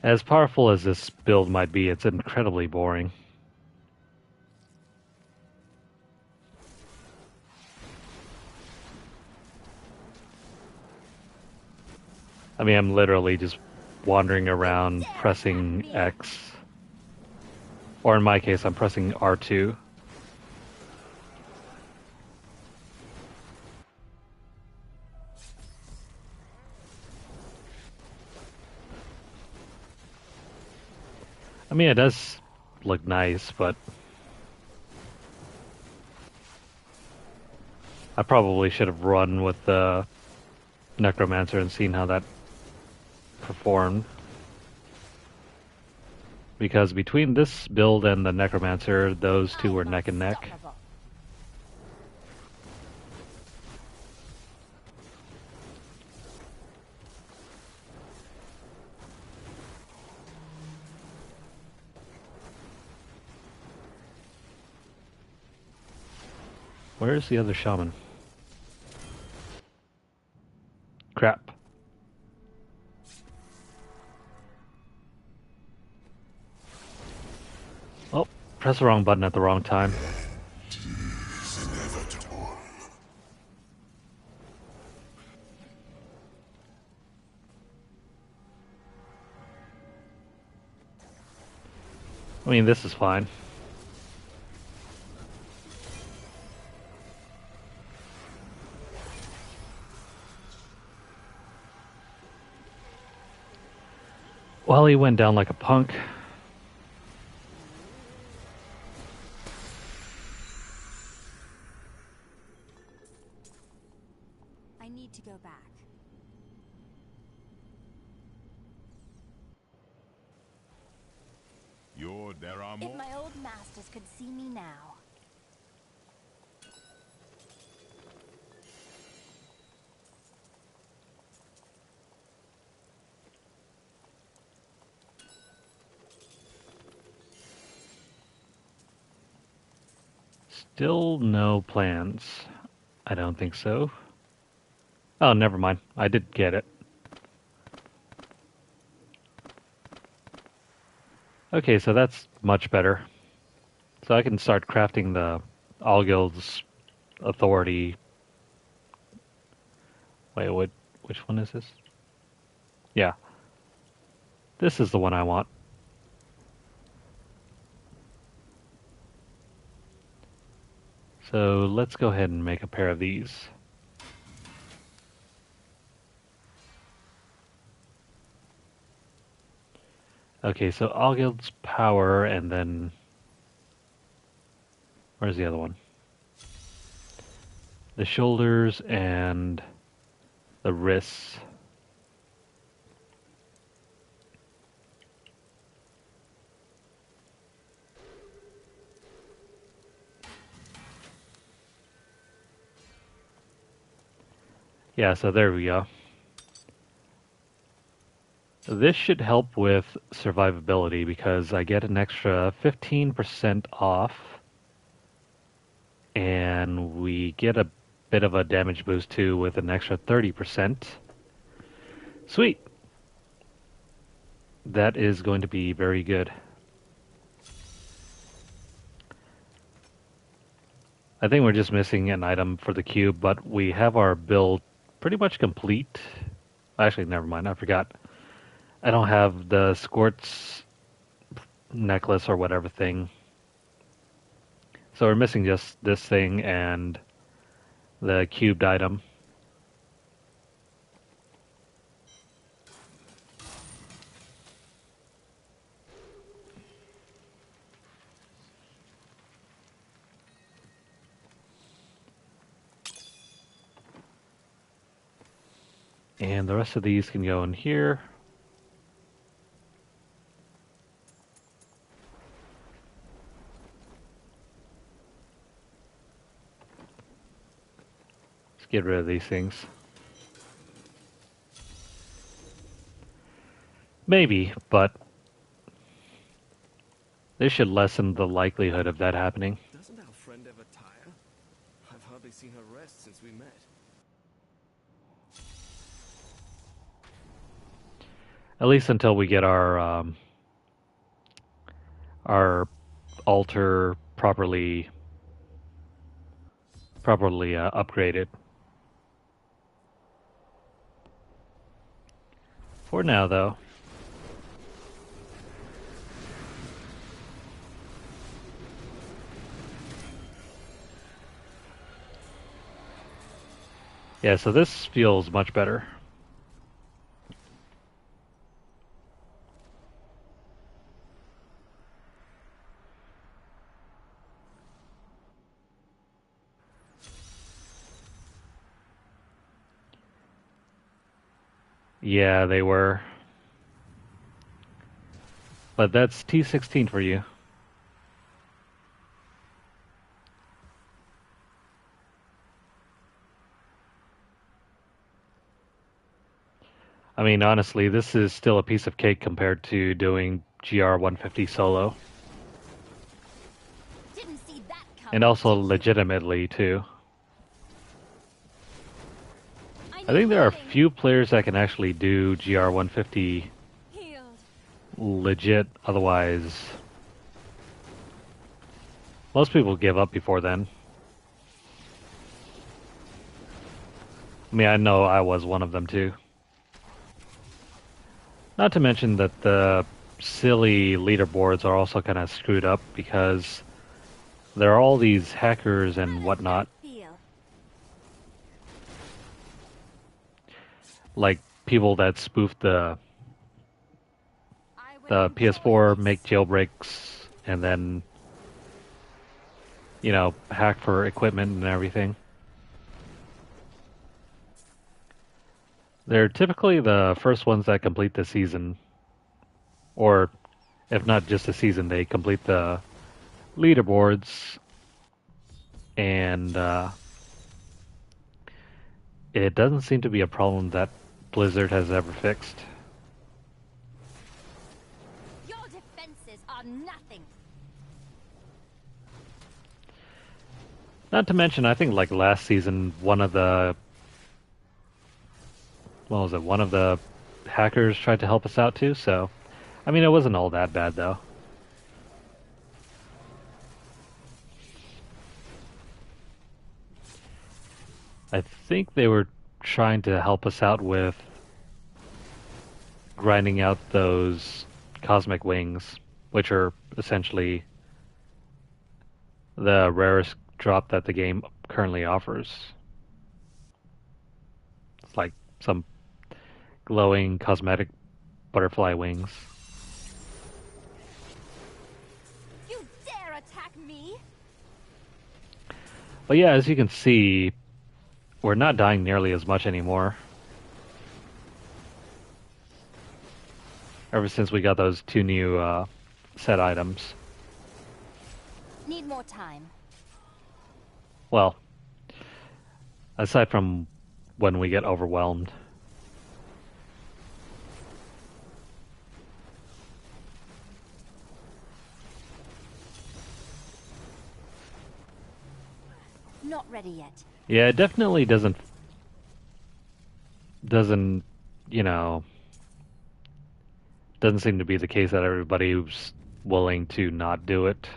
S1: As powerful as this build might be, it's incredibly boring. I mean, I'm literally just wandering around pressing X. Or in my case, I'm pressing R2. I mean, it does look nice, but I probably should have run with the Necromancer and seen how that performed. Because between this build and the Necromancer, those two were neck and neck.
S2: Unstoppable.
S1: Where's the other shaman? Crap. Oh, press the wrong button at the wrong time. I mean, this is fine. Well, he went down like a punk.
S2: I need to go back.
S6: There are
S2: If
S6: more.
S2: my old masters could see me now.
S1: Still no plans. I don't think so. Oh, never mind. I did get it. Okay, so that's much better. So I can start crafting the All Guilds Authority. Wait, which one is this? Yeah. This is the one I want. So let's go ahead and make a pair of these. Okay, so Ogild's power, and then where's the other one? The shoulders and the wrists. Yeah, so there we go. This should help with survivability because I get an extra 15% off, and we get a bit of a damage boost too with an extra 30%. Sweet! That is going to be very good. I think we're just missing an item for the cube, but we have our build pretty much complete. Actually, never mind, I forgot. I don't have the Squirt's necklace or whatever thing. So we're missing just this thing and the cubed item. And the rest of these can go in here. Let's get rid of these things. Maybe, but this should lessen the likelihood of that happening.
S4: Doesn't our friend ever tire? I've hardly seen her rest since we met.
S1: At least until we get our altar properly upgraded. For now, though. Yeah, so this feels much better. Yeah, they were. But that's T16 for you. I mean, honestly, this is still a piece of cake compared to doing GR 150 solo.
S2: Didn't see that coming.
S1: And also legitimately, too. I think there are few players that can actually do GR 150 legit, otherwise most people give up before then. I mean, I know I was one of them too. Not to mention that the silly leaderboards are also kind of screwed up because there are all these hackers and whatnot. Like people that spoof the PS4, make jailbreaks, and then, you know, hack for equipment and everything. They're typically the first ones that complete the season. Or, if not just the season, they complete the leaderboards. And it doesn't seem to be a problem that Blizzard has ever fixed.
S2: Your defenses are nothing.
S1: Not to mention, I think like last season, one of the hackers tried to help us out too, so I mean, it wasn't all that bad though. I think they were trying to help us out with grinding out those cosmic wings, which are essentially the rarest drop that the game currently offers. It's like some glowing cosmetic butterfly wings. But yeah, as you can see, we're not dying nearly as much anymore. Ever since we got those two new set items.
S2: Need more time.
S1: Well, aside from when we get overwhelmed.
S2: Not ready yet.
S1: Yeah, it definitely doesn't, you know, doesn't seem to be the case that everybody's willing to not do it.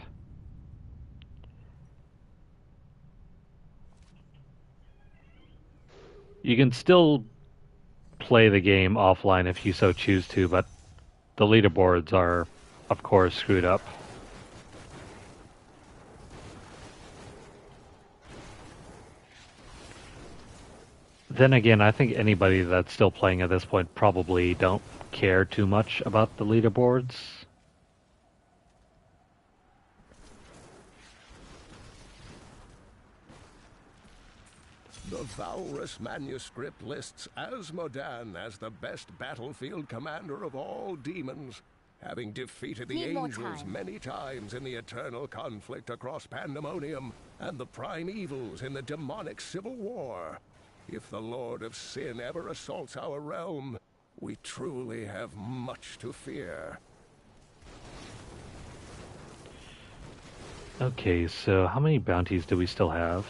S1: You can still play the game offline if you so choose to, but the leaderboards are, of course, screwed up. Then again, I think anybody that's still playing at this point probably don't care too much about the leaderboards.
S3: The Valrus manuscript lists Asmodan as the best battlefield commander of all demons, having defeated the angels many times in the eternal conflict across Pandemonium and the prime evils in the demonic civil war. If the Lord of Sin ever assaults our realm, we truly have much to fear.
S1: Okay, so how many bounties do we still have?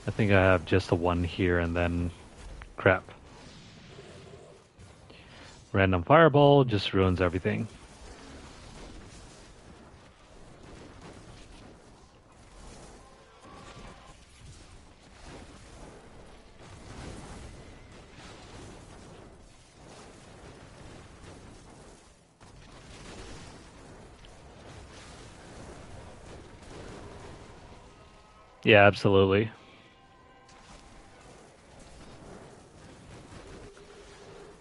S1: I think I have just the one here and then crap. Random fireball just ruins everything. Yeah, absolutely.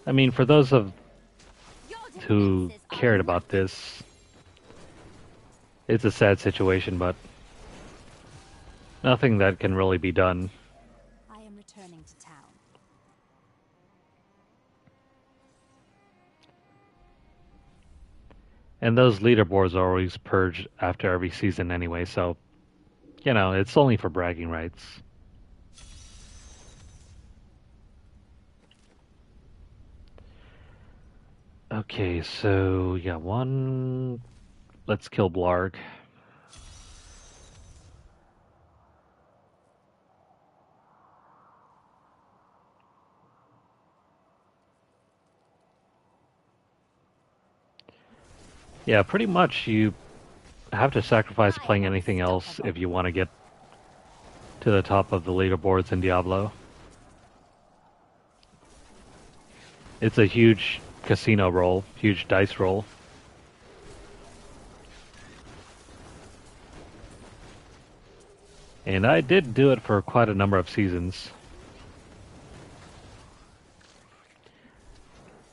S1: I mean, for those of who cared about this, it's a sad situation, but nothing that can really be done.
S2: I am returning to town.
S1: And those leaderboards are always purged after every season anyway, so, you know, it's only for bragging rights. Okay, so, yeah, one... Let's kill Blarg. Yeah, pretty much you have to sacrifice playing anything else if you want to get to the top of the leaderboards in Diablo. It's a huge casino roll, huge dice roll. And I did do it for quite a number of seasons.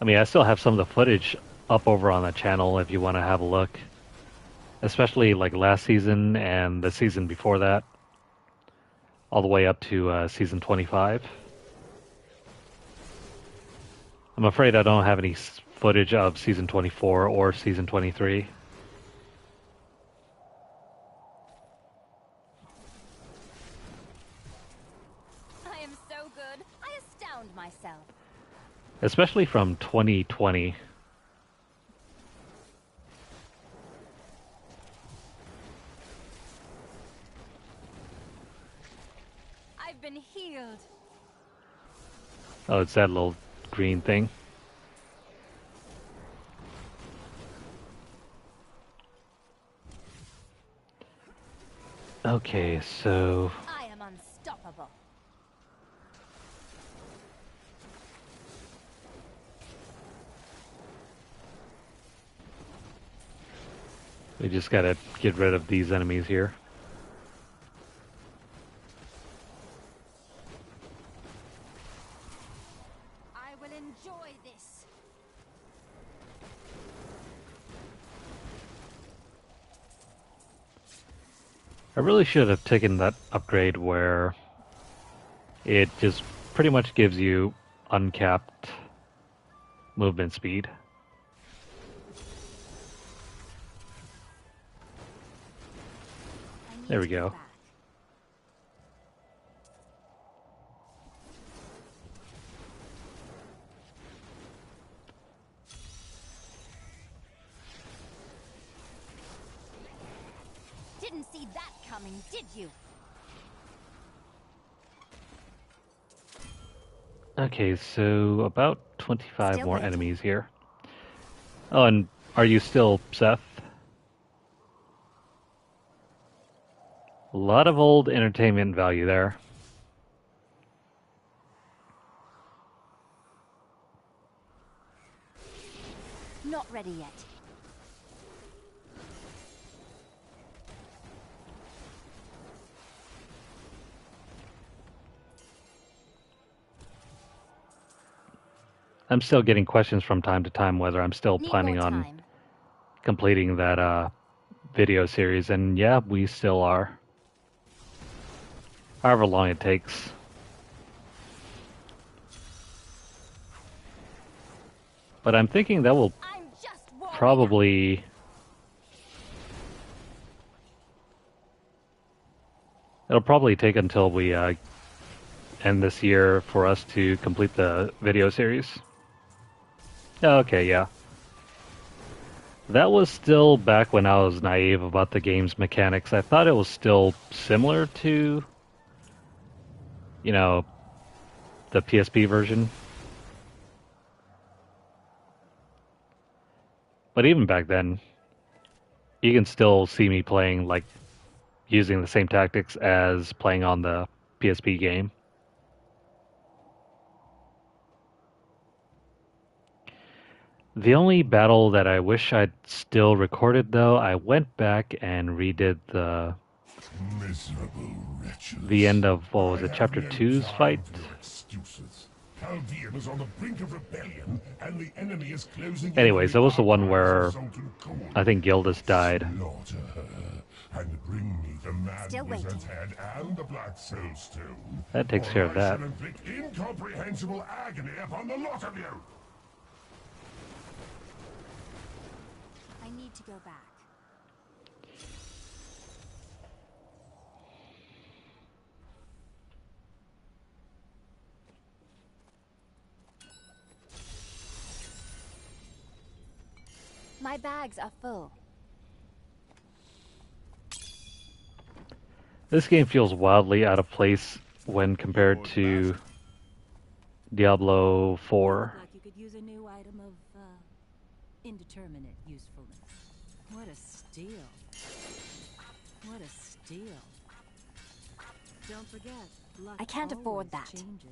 S1: I mean, I still have some of the footage up over on the channel if you want to have a look. Especially like last season and the season before that. All the way up to season 25. I'm afraid I don't have any footage of season 24 or season 23.
S2: I am so good. I astound myself.
S1: Especially from 2020.
S2: I've been healed.
S1: Oh, it's that little green thing. Okay, so...
S2: I am unstoppable.
S1: we just gotta get rid of these enemies here.
S2: I will enjoy this.
S1: I really should have taken that upgrade where it just pretty much gives you uncapped movement speed. There we go.
S2: Didn't see that coming, did you?
S1: Okay, so about 25
S2: Still
S1: more
S2: waiting.
S1: enemies here. Oh, and are you still Seth? A lot of old entertainment value there.
S2: Not ready yet.
S1: I'm still getting questions from time to time whether I'm still
S2: Need
S1: planning
S2: more
S1: on
S2: time.
S1: completing that video series, and yeah, we still are. However long it takes. But I'm thinking that will
S2: I'm just warming up.
S1: probably... It'll probably take until we end this year for us to complete the video series. Okay, yeah. That was still back when I was naive about the game's mechanics. I thought it was still similar to, you know, the PSP version. But even back then, you can still see me playing, like, using the same tactics as playing on the PSP game. The only battle that I wish I'd still recorded, though, I went back and redid
S6: Miserable wretches.
S1: the end of, what was it,
S6: I have
S1: Chapter
S6: no
S1: 2's
S6: time
S1: fight?
S6: for your excuses. Chaldean is on the brink of rebellion, and the enemy is closing in
S1: Anyways, that
S6: on
S1: was the one
S6: archives of
S1: where
S6: Zoltan Kuhl.
S1: I think Gildas died.
S6: Slaughter her, and bring me the mad
S2: Still
S6: wizard's
S2: waiting.
S6: head and the black soulstone.
S1: That takes
S6: or
S1: care of
S6: I
S1: that.
S6: shall inflict incomprehensible agony upon the lot of you.
S2: I need to go back. My bags are full.
S1: This game feels wildly out of place when compared to Diablo 4.
S9: Like you could use a new item of indeterminate usefulness. What a steal. What a steal. Don't forget, luck
S2: I can't afford
S9: always
S2: that.
S9: changes.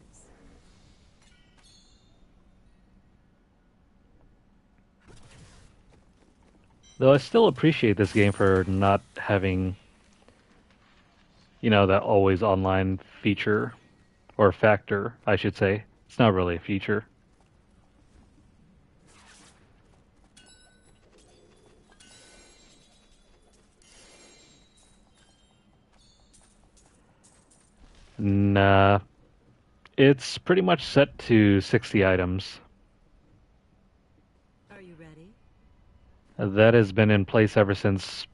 S1: Though I still appreciate this game for not having, you know, that always online feature, or factor, I should say. It's not really a feature. Nah, it's pretty much set to 60 items.
S9: Are you ready?
S1: That has been in place ever since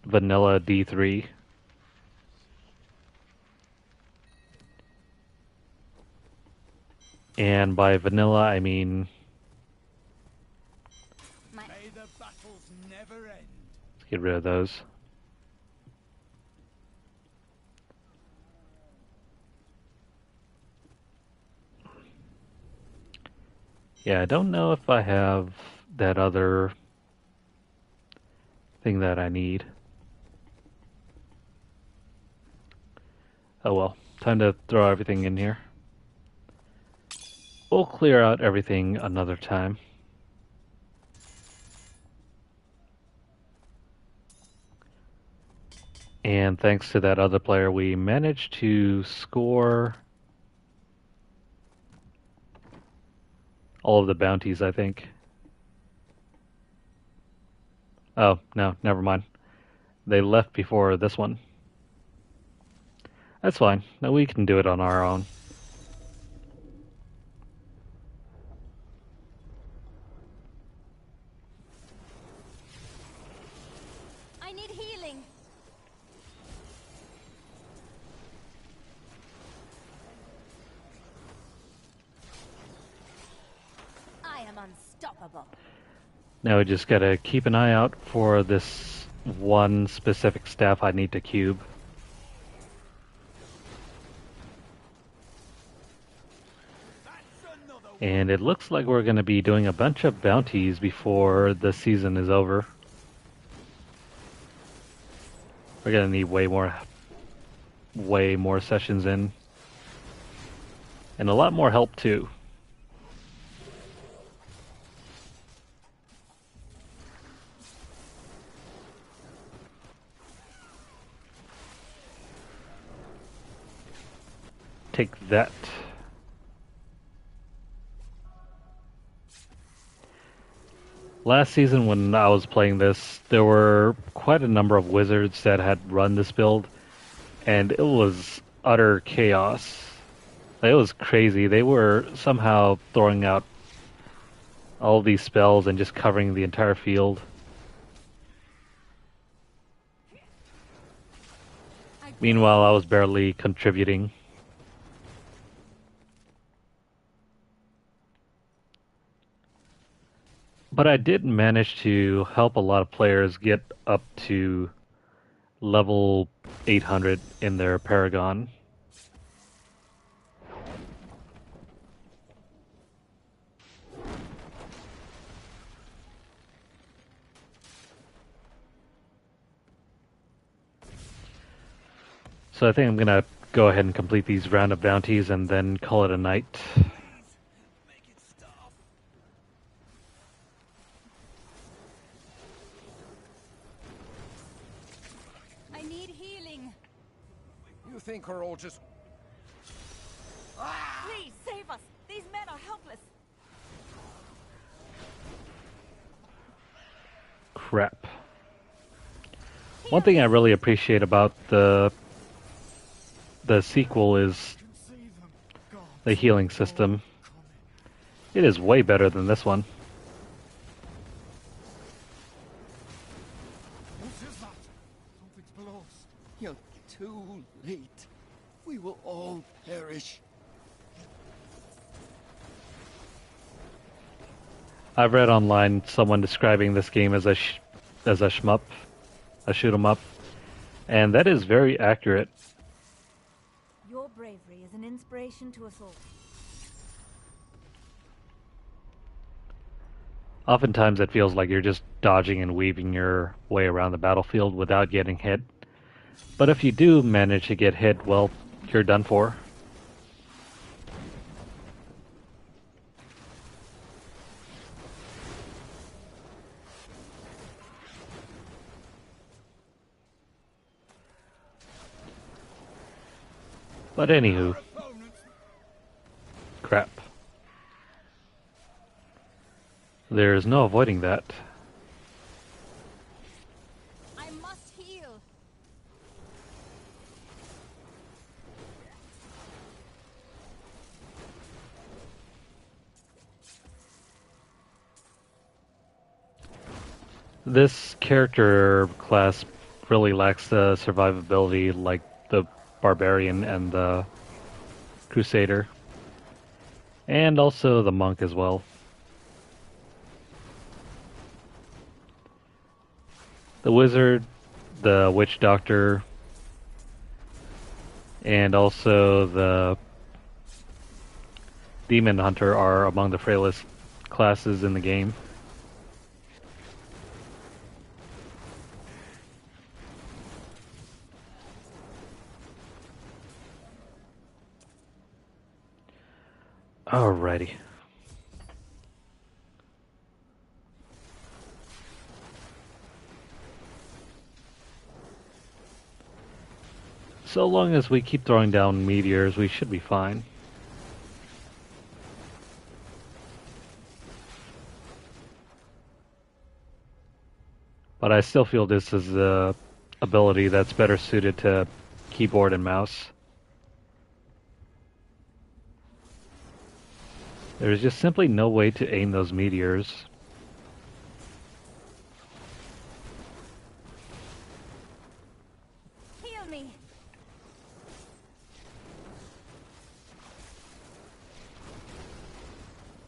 S1: vanilla D3. And by vanilla, I mean...
S2: My
S8: May the battles never end.
S1: Let's get rid of those. Yeah, I don't know if I have that other thing that I need. Oh well, time to throw everything in here. We'll clear out everything another time. And thanks to that other player, we managed to score all of the bounties, I think. Oh, no, never mind. They left before this one. That's fine. No, we can do it on our own.
S2: I need healing. I am unstoppable.
S1: Now we just gotta keep an eye out for this one specific staff I need to cube. And it looks like we're gonna be doing a bunch of bounties before the season is over. We're gonna need way more sessions in. And a lot more help too. Take that. Last season when I was playing this, there were quite a number of wizards that had run this build, and it was utter chaos. It was crazy. They were somehow throwing out all these spells and just covering the entire field. Meanwhile, I was barely contributing. But I did manage to help a lot of players get up to level 800 in their Paragon. So I think I'm gonna go ahead and complete these round of bounties and then call it a night.
S2: I need healing.
S4: You think we're all just...
S9: Please save us. These men are helpless.
S1: Crap. One thing I really appreciate about the sequel is the healing system. It is way better than this one.
S8: What is that? Something's below us. You're too late. We will all perish.
S1: I've read online someone describing this game as a shmup, a shoot 'em up, and that is very accurate.
S9: Your bravery is an inspiration to us all.
S1: Oftentimes it feels like you're just dodging and weaving your way around the battlefield without getting hit. But if you do manage to get hit, well, you're done for. But anywho, crap. There's no avoiding that.
S2: I must heal.
S1: This character class really lacks the survivability like the Barbarian and the Crusader. And also the Monk as well. The Wizard, the Witch Doctor, and also the Demon Hunter are among the frailest classes in the game. Alrighty. So long as we keep throwing down meteors, we should be fine. But I still feel this is a ability that's better suited to keyboard and mouse. There's just simply no way to aim those meteors.
S2: Heal me.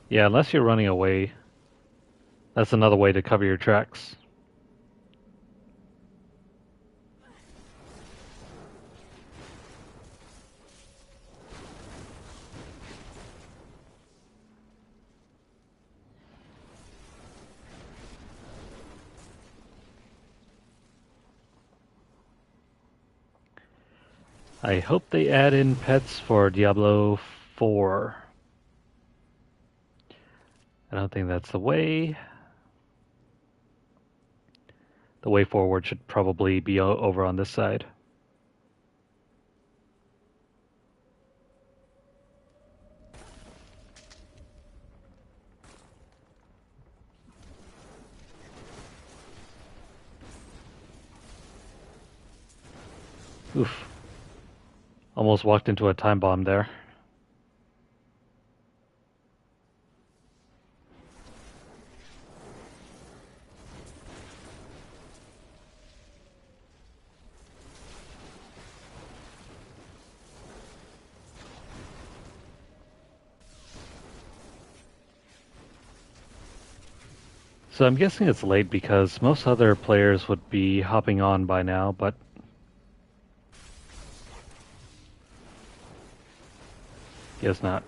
S1: Yeah, unless you're running away. That's another way to cover your tracks. I hope they add in pets for Diablo 4. I don't think that's the way. The way forward should probably be over on this side. Oof. Almost walked into a time bomb there. So I'm guessing it's late because most other players would be hopping on by now, but guess not.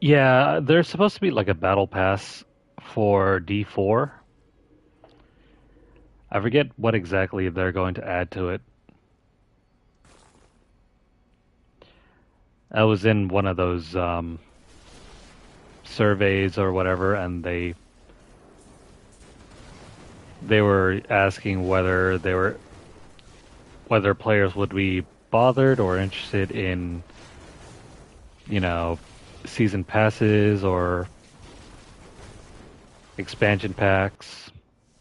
S1: Yeah, there's supposed to be like a battle pass for D4. I forget what exactly they're going to add to it. I was in one of those surveys or whatever, and they were asking whether players would be bothered or interested in, you know, season passes or expansion packs,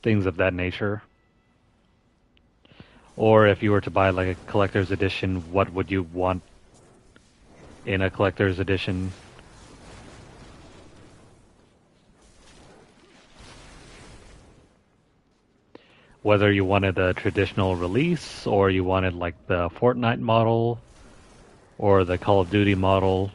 S1: things of that nature. Or if you were to buy like a collector's edition, what would you want in a collector's edition? Whether you wanted a traditional release or you wanted like the Fortnite model or the Call of Duty model.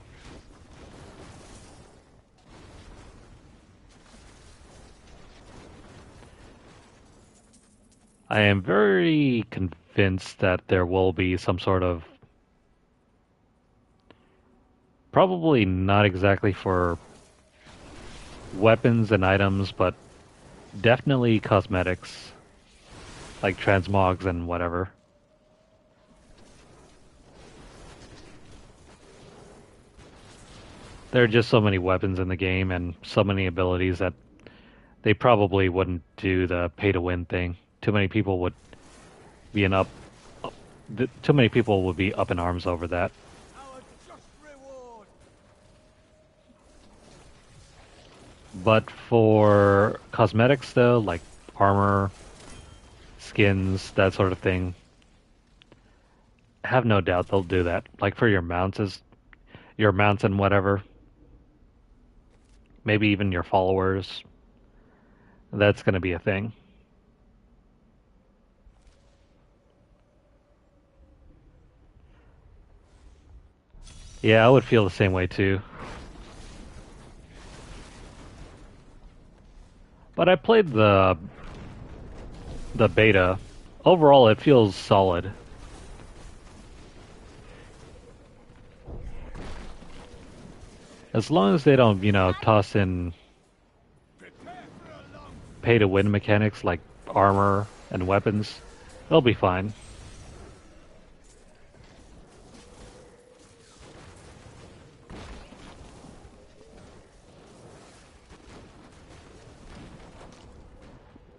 S1: I am very convinced that there will be some sort of, probably not exactly for weapons and items, but definitely cosmetics, like transmogs and whatever. There are just so many weapons in the game and so many abilities that they probably wouldn't do the pay-to-win thing. Too many people would be too many people would be up in arms over that. But for cosmetics, though, like armor, skins, that sort of thing, I have no doubt they'll do that. Like for your mounts and whatever, maybe even your followers. That's going to be a thing. Yeah, I would feel the same way too. But I played the beta. Overall, it feels solid. As long as they don't, toss in pay-to-win mechanics like armor and weapons, they'll be fine.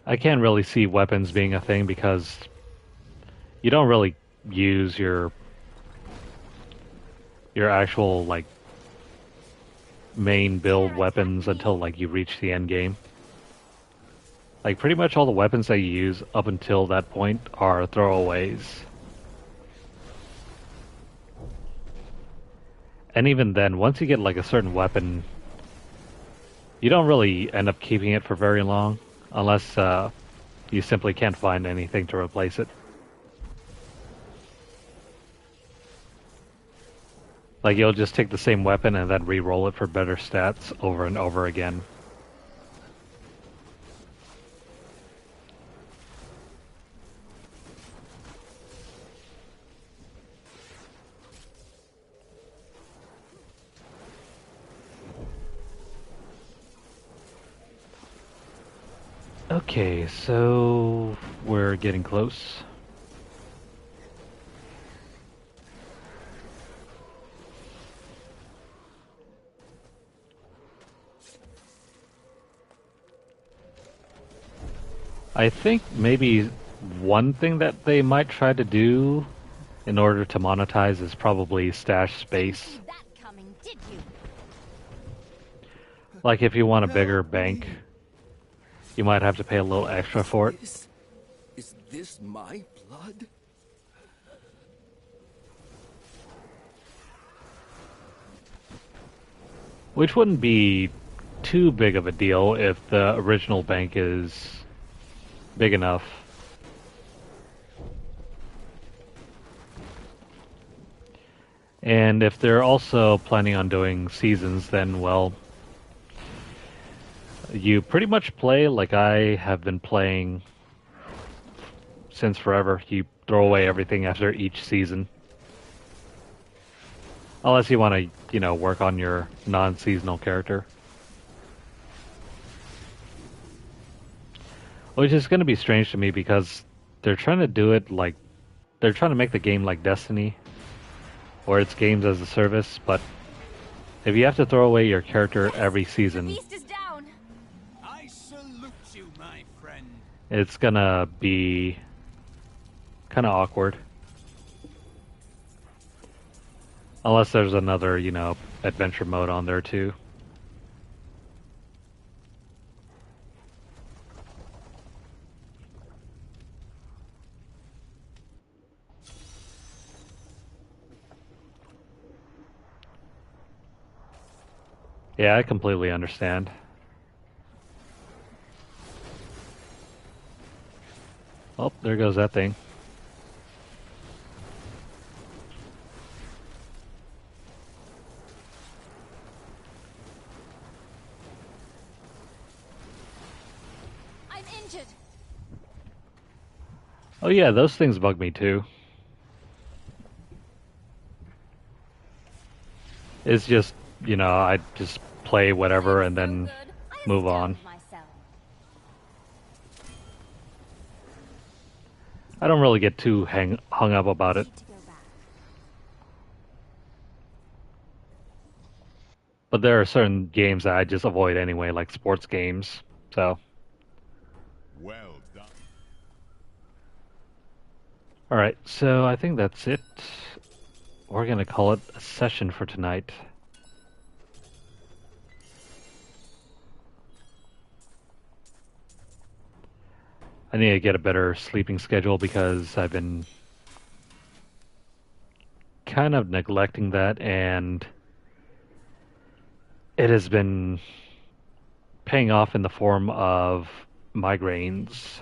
S1: I can't really see weapons being a thing because you don't really use your actual like main build weapons until like you reach the end game. Like pretty much all the weapons that you use up until that point are throwaways. And even then, once you get like a certain weapon, you don't really end up keeping it for very long, unless you simply can't find anything to replace it. Like you'll just take the same weapon and then re-roll it for better stats over and over again. Okay, so we're getting close. I think maybe one thing that they might try to do in order to monetize is probably stash space.
S2: That coming, did you?
S1: Like if you want a bigger bank, you might have to pay a little extra for it.
S8: Is this my blood?
S1: Which wouldn't be too big of a deal if the original bank is big enough. And if they're also planning on doing seasons, then, well, you pretty much play like I have been playing since forever. You throw away everything after each season. Unless you want to, you know, work on your non-seasonal character. Which is going to be strange to me because they're trying to do it like... They're trying to make the game like Destiny, where it's games as a service, but if you have to throw away your character every season,
S2: The beast is down.
S8: I salute you, my friend.
S1: it's gonna be kind of awkward. Unless there's another, you know, adventure mode on there too. Yeah, I completely understand. Oh, there goes that thing.
S2: I'm injured.
S1: Oh yeah, those things bug me too. It's just, you know, I just play whatever and then move on. I don't really get too hung up about it. But there are certain games that I just avoid anyway, like sports games. So,
S6: Well done.
S1: alright, so I think that's it. We're gonna call it a session for tonight. I need to get a better sleeping schedule because I've been kind of neglecting that, and it has been paying off in the form of migraines.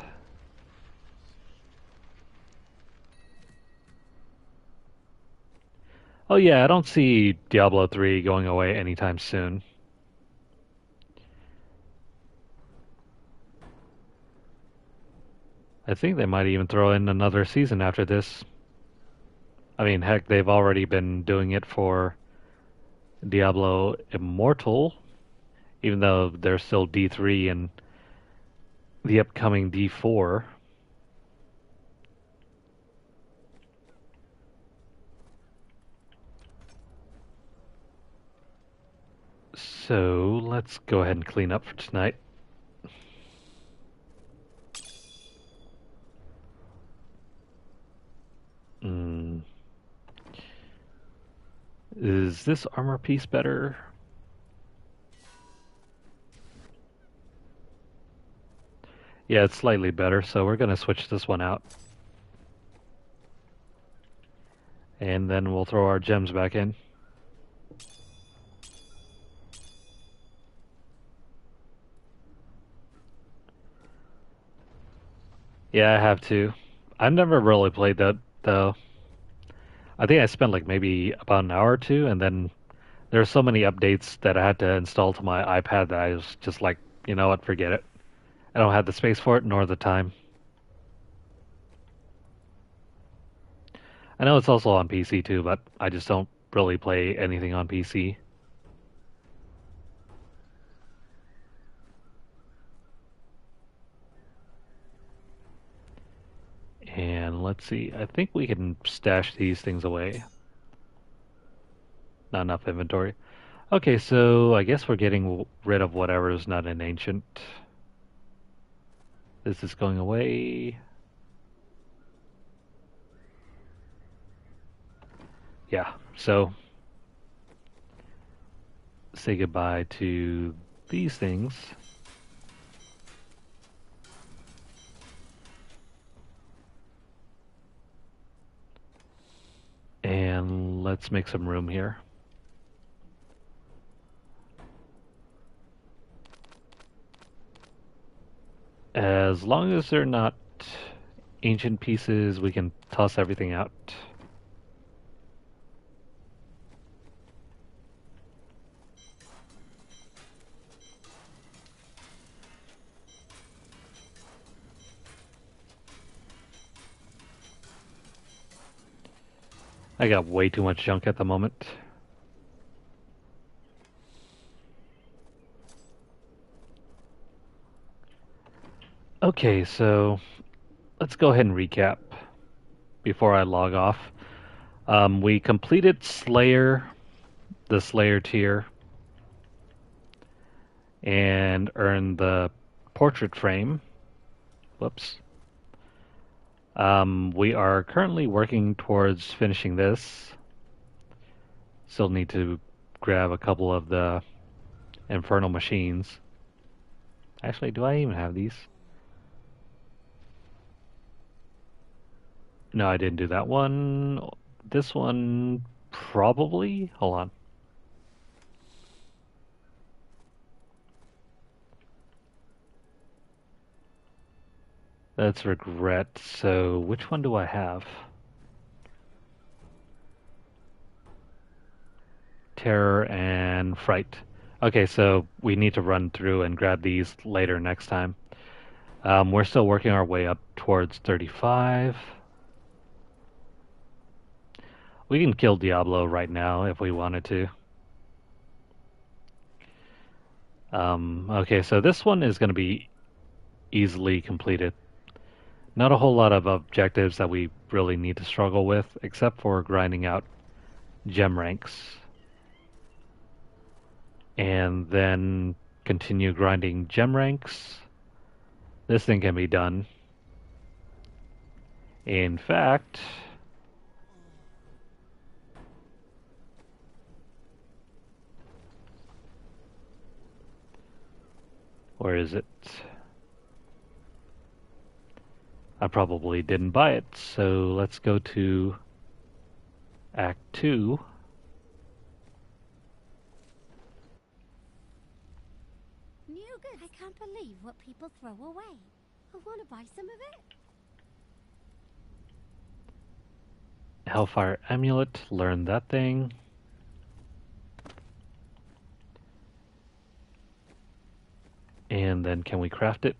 S1: Oh yeah, I don't see Diablo 3 going away anytime soon. I think they might even throw in another season after this. I mean, heck, they've already been doing it for Diablo Immortal, even though there's still D3 and the upcoming D4. So let's go ahead and clean up for tonight. Is this armor piece better? Yeah, it's slightly better, so we're going to switch this one out. And then we'll throw our gems back in. Yeah, I have to. I've never really played that though. I think I spent like maybe about an hour or two, and then there are so many updates that I had to install to my iPad that I was just like, you know what, forget it. I don't have the space for it nor the time. I know it's also on PC too, but I just don't really play anything on PC. And let's see, I think we can stash these things away. Not enough inventory. Okay, so I guess we're getting rid of whatever is not an ancient. This is going away. Yeah, so say goodbye to these things. And let's make some room here. As long as they're not ancient pieces, we can toss everything out. I got way too much junk at the moment. Okay, so let's go ahead and recap before I log off. We completed Slayer, the Slayer tier, and earned the portrait frame. Whoops. We are currently working towards finishing this. Still need to grab a couple of the infernal machines. Actually, do I even have these? No, I didn't do that one. This one, probably. Hold on. That's regret. So, which one do I have? Terror and fright. Okay, so we need to run through and grab these later next time. We're still working our way up towards 35. We can kill Diablo right now if we wanted to. Okay, so this one is going to be easily completed. Not a whole lot of objectives that we really need to struggle with, except for grinding out gem ranks. And then continue grinding gem ranks. This thing can be done. In fact, where is it? I probably didn't buy it, so let's go to Act 2.
S2: New goods. I can't believe what people throw away. I want to buy some of it.
S1: Hellfire Amulet, learn that thing. And then can we craft it?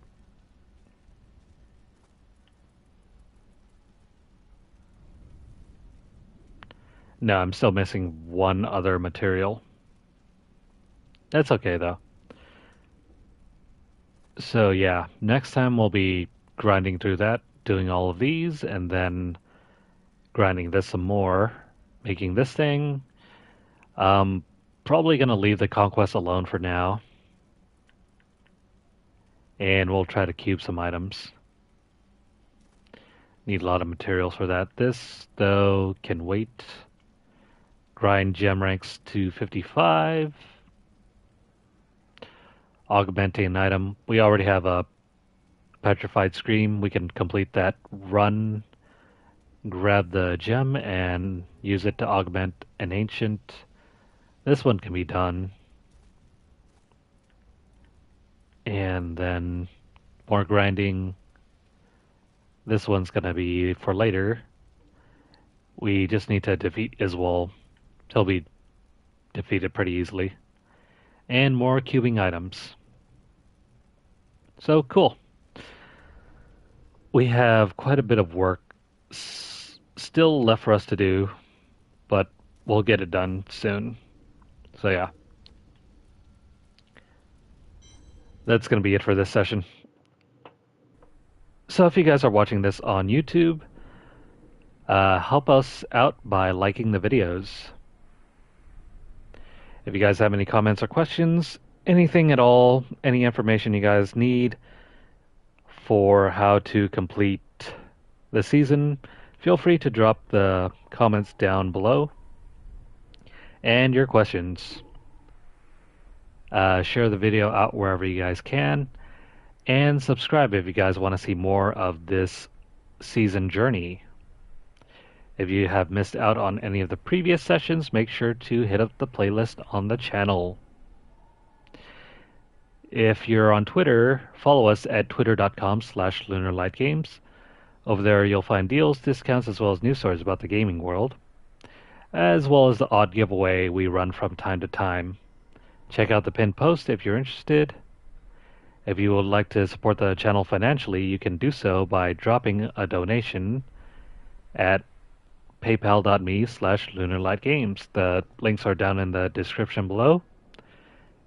S1: No, I'm still missing one other material. That's okay though. So yeah, next time we'll be grinding through that, doing all of these, and then grinding this some more, making this thing. Probably gonna leave the conquest alone for now. And we'll try to cube some items. Need a lot of materials for that. This, though, can wait. Grind gem ranks to 55. Augmenting an item. We already have a petrified scream. We can complete that run. Grab the gem and use it to augment an ancient. This one can be done. And then more grinding. This one's going to be for later. We just need to defeat Iswal. He'll be defeated pretty easily. And more cubing items. So cool. We have quite a bit of work still left for us to do, but we'll get it done soon. So yeah. That's going to be it for this session. So if you guys are watching this on YouTube, help us out by liking the videos. If you guys have any comments or questions, anything at all, any information you guys need for how to complete the season, feel free to drop the comments down below. And your questions. Share the video out wherever you guys can. And subscribe if you guys want to see more of this season journey. If you have missed out on any of the previous sessions, make sure to hit up the playlist on the channel. If you're on Twitter, follow us at twitter.com/LunarlightGames. Over there you'll find deals, discounts, as well as news stories about the gaming world, as well as the odd giveaway we run from time to time. Check out the pinned post if you're interested. If you would like to support the channel financially, you can do so by dropping a donation at paypal.me/LunarlightGames. The links are down in the description below.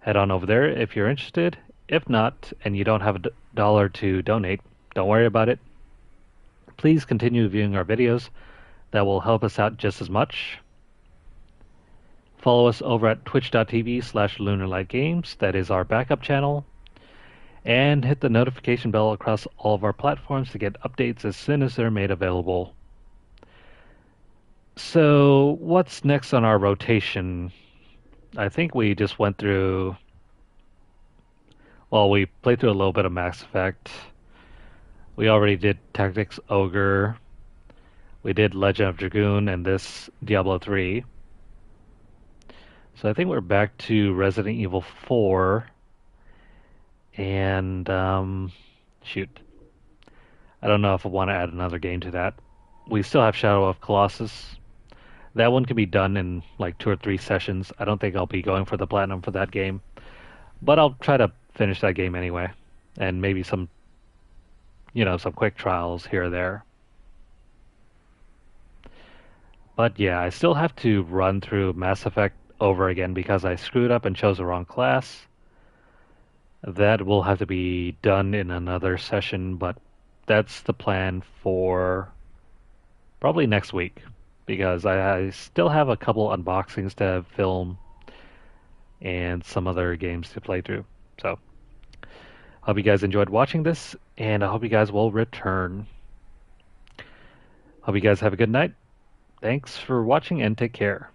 S1: Head on over there if you're interested. If not, and you don't have a dollar to donate, don't worry about it. Please continue viewing our videos. That will help us out just as much. Follow us over at twitch.tv/LunarlightGames. That is our backup channel. And hit the notification bell across all of our platforms to get updates as soon as they're made available. So, what's next on our rotation? I think we just went through... Well, we played through a little bit of Mass Effect. We already did Tactics Ogre. We did Legend of Dragoon and this Diablo 3. So I think we're back to Resident Evil 4. And, shoot. I don't know if I want to add another game to that. We still have Shadow of Colossus. That one can be done in like 2 or 3 sessions. I don't think I'll be going for the platinum for that game. But I'll try to finish that game anyway. And maybe some, some quick trials here or there. But yeah, I still have to run through Mass Effect over again because I screwed up and chose the wrong class. That will have to be done in another session, but that's the plan for probably next week, because I still have a couple unboxings to film and some other games to play through. So, hope you guys enjoyed watching this, and I hope you guys will return. Hope you guys have a good night. Thanks for watching, and take care.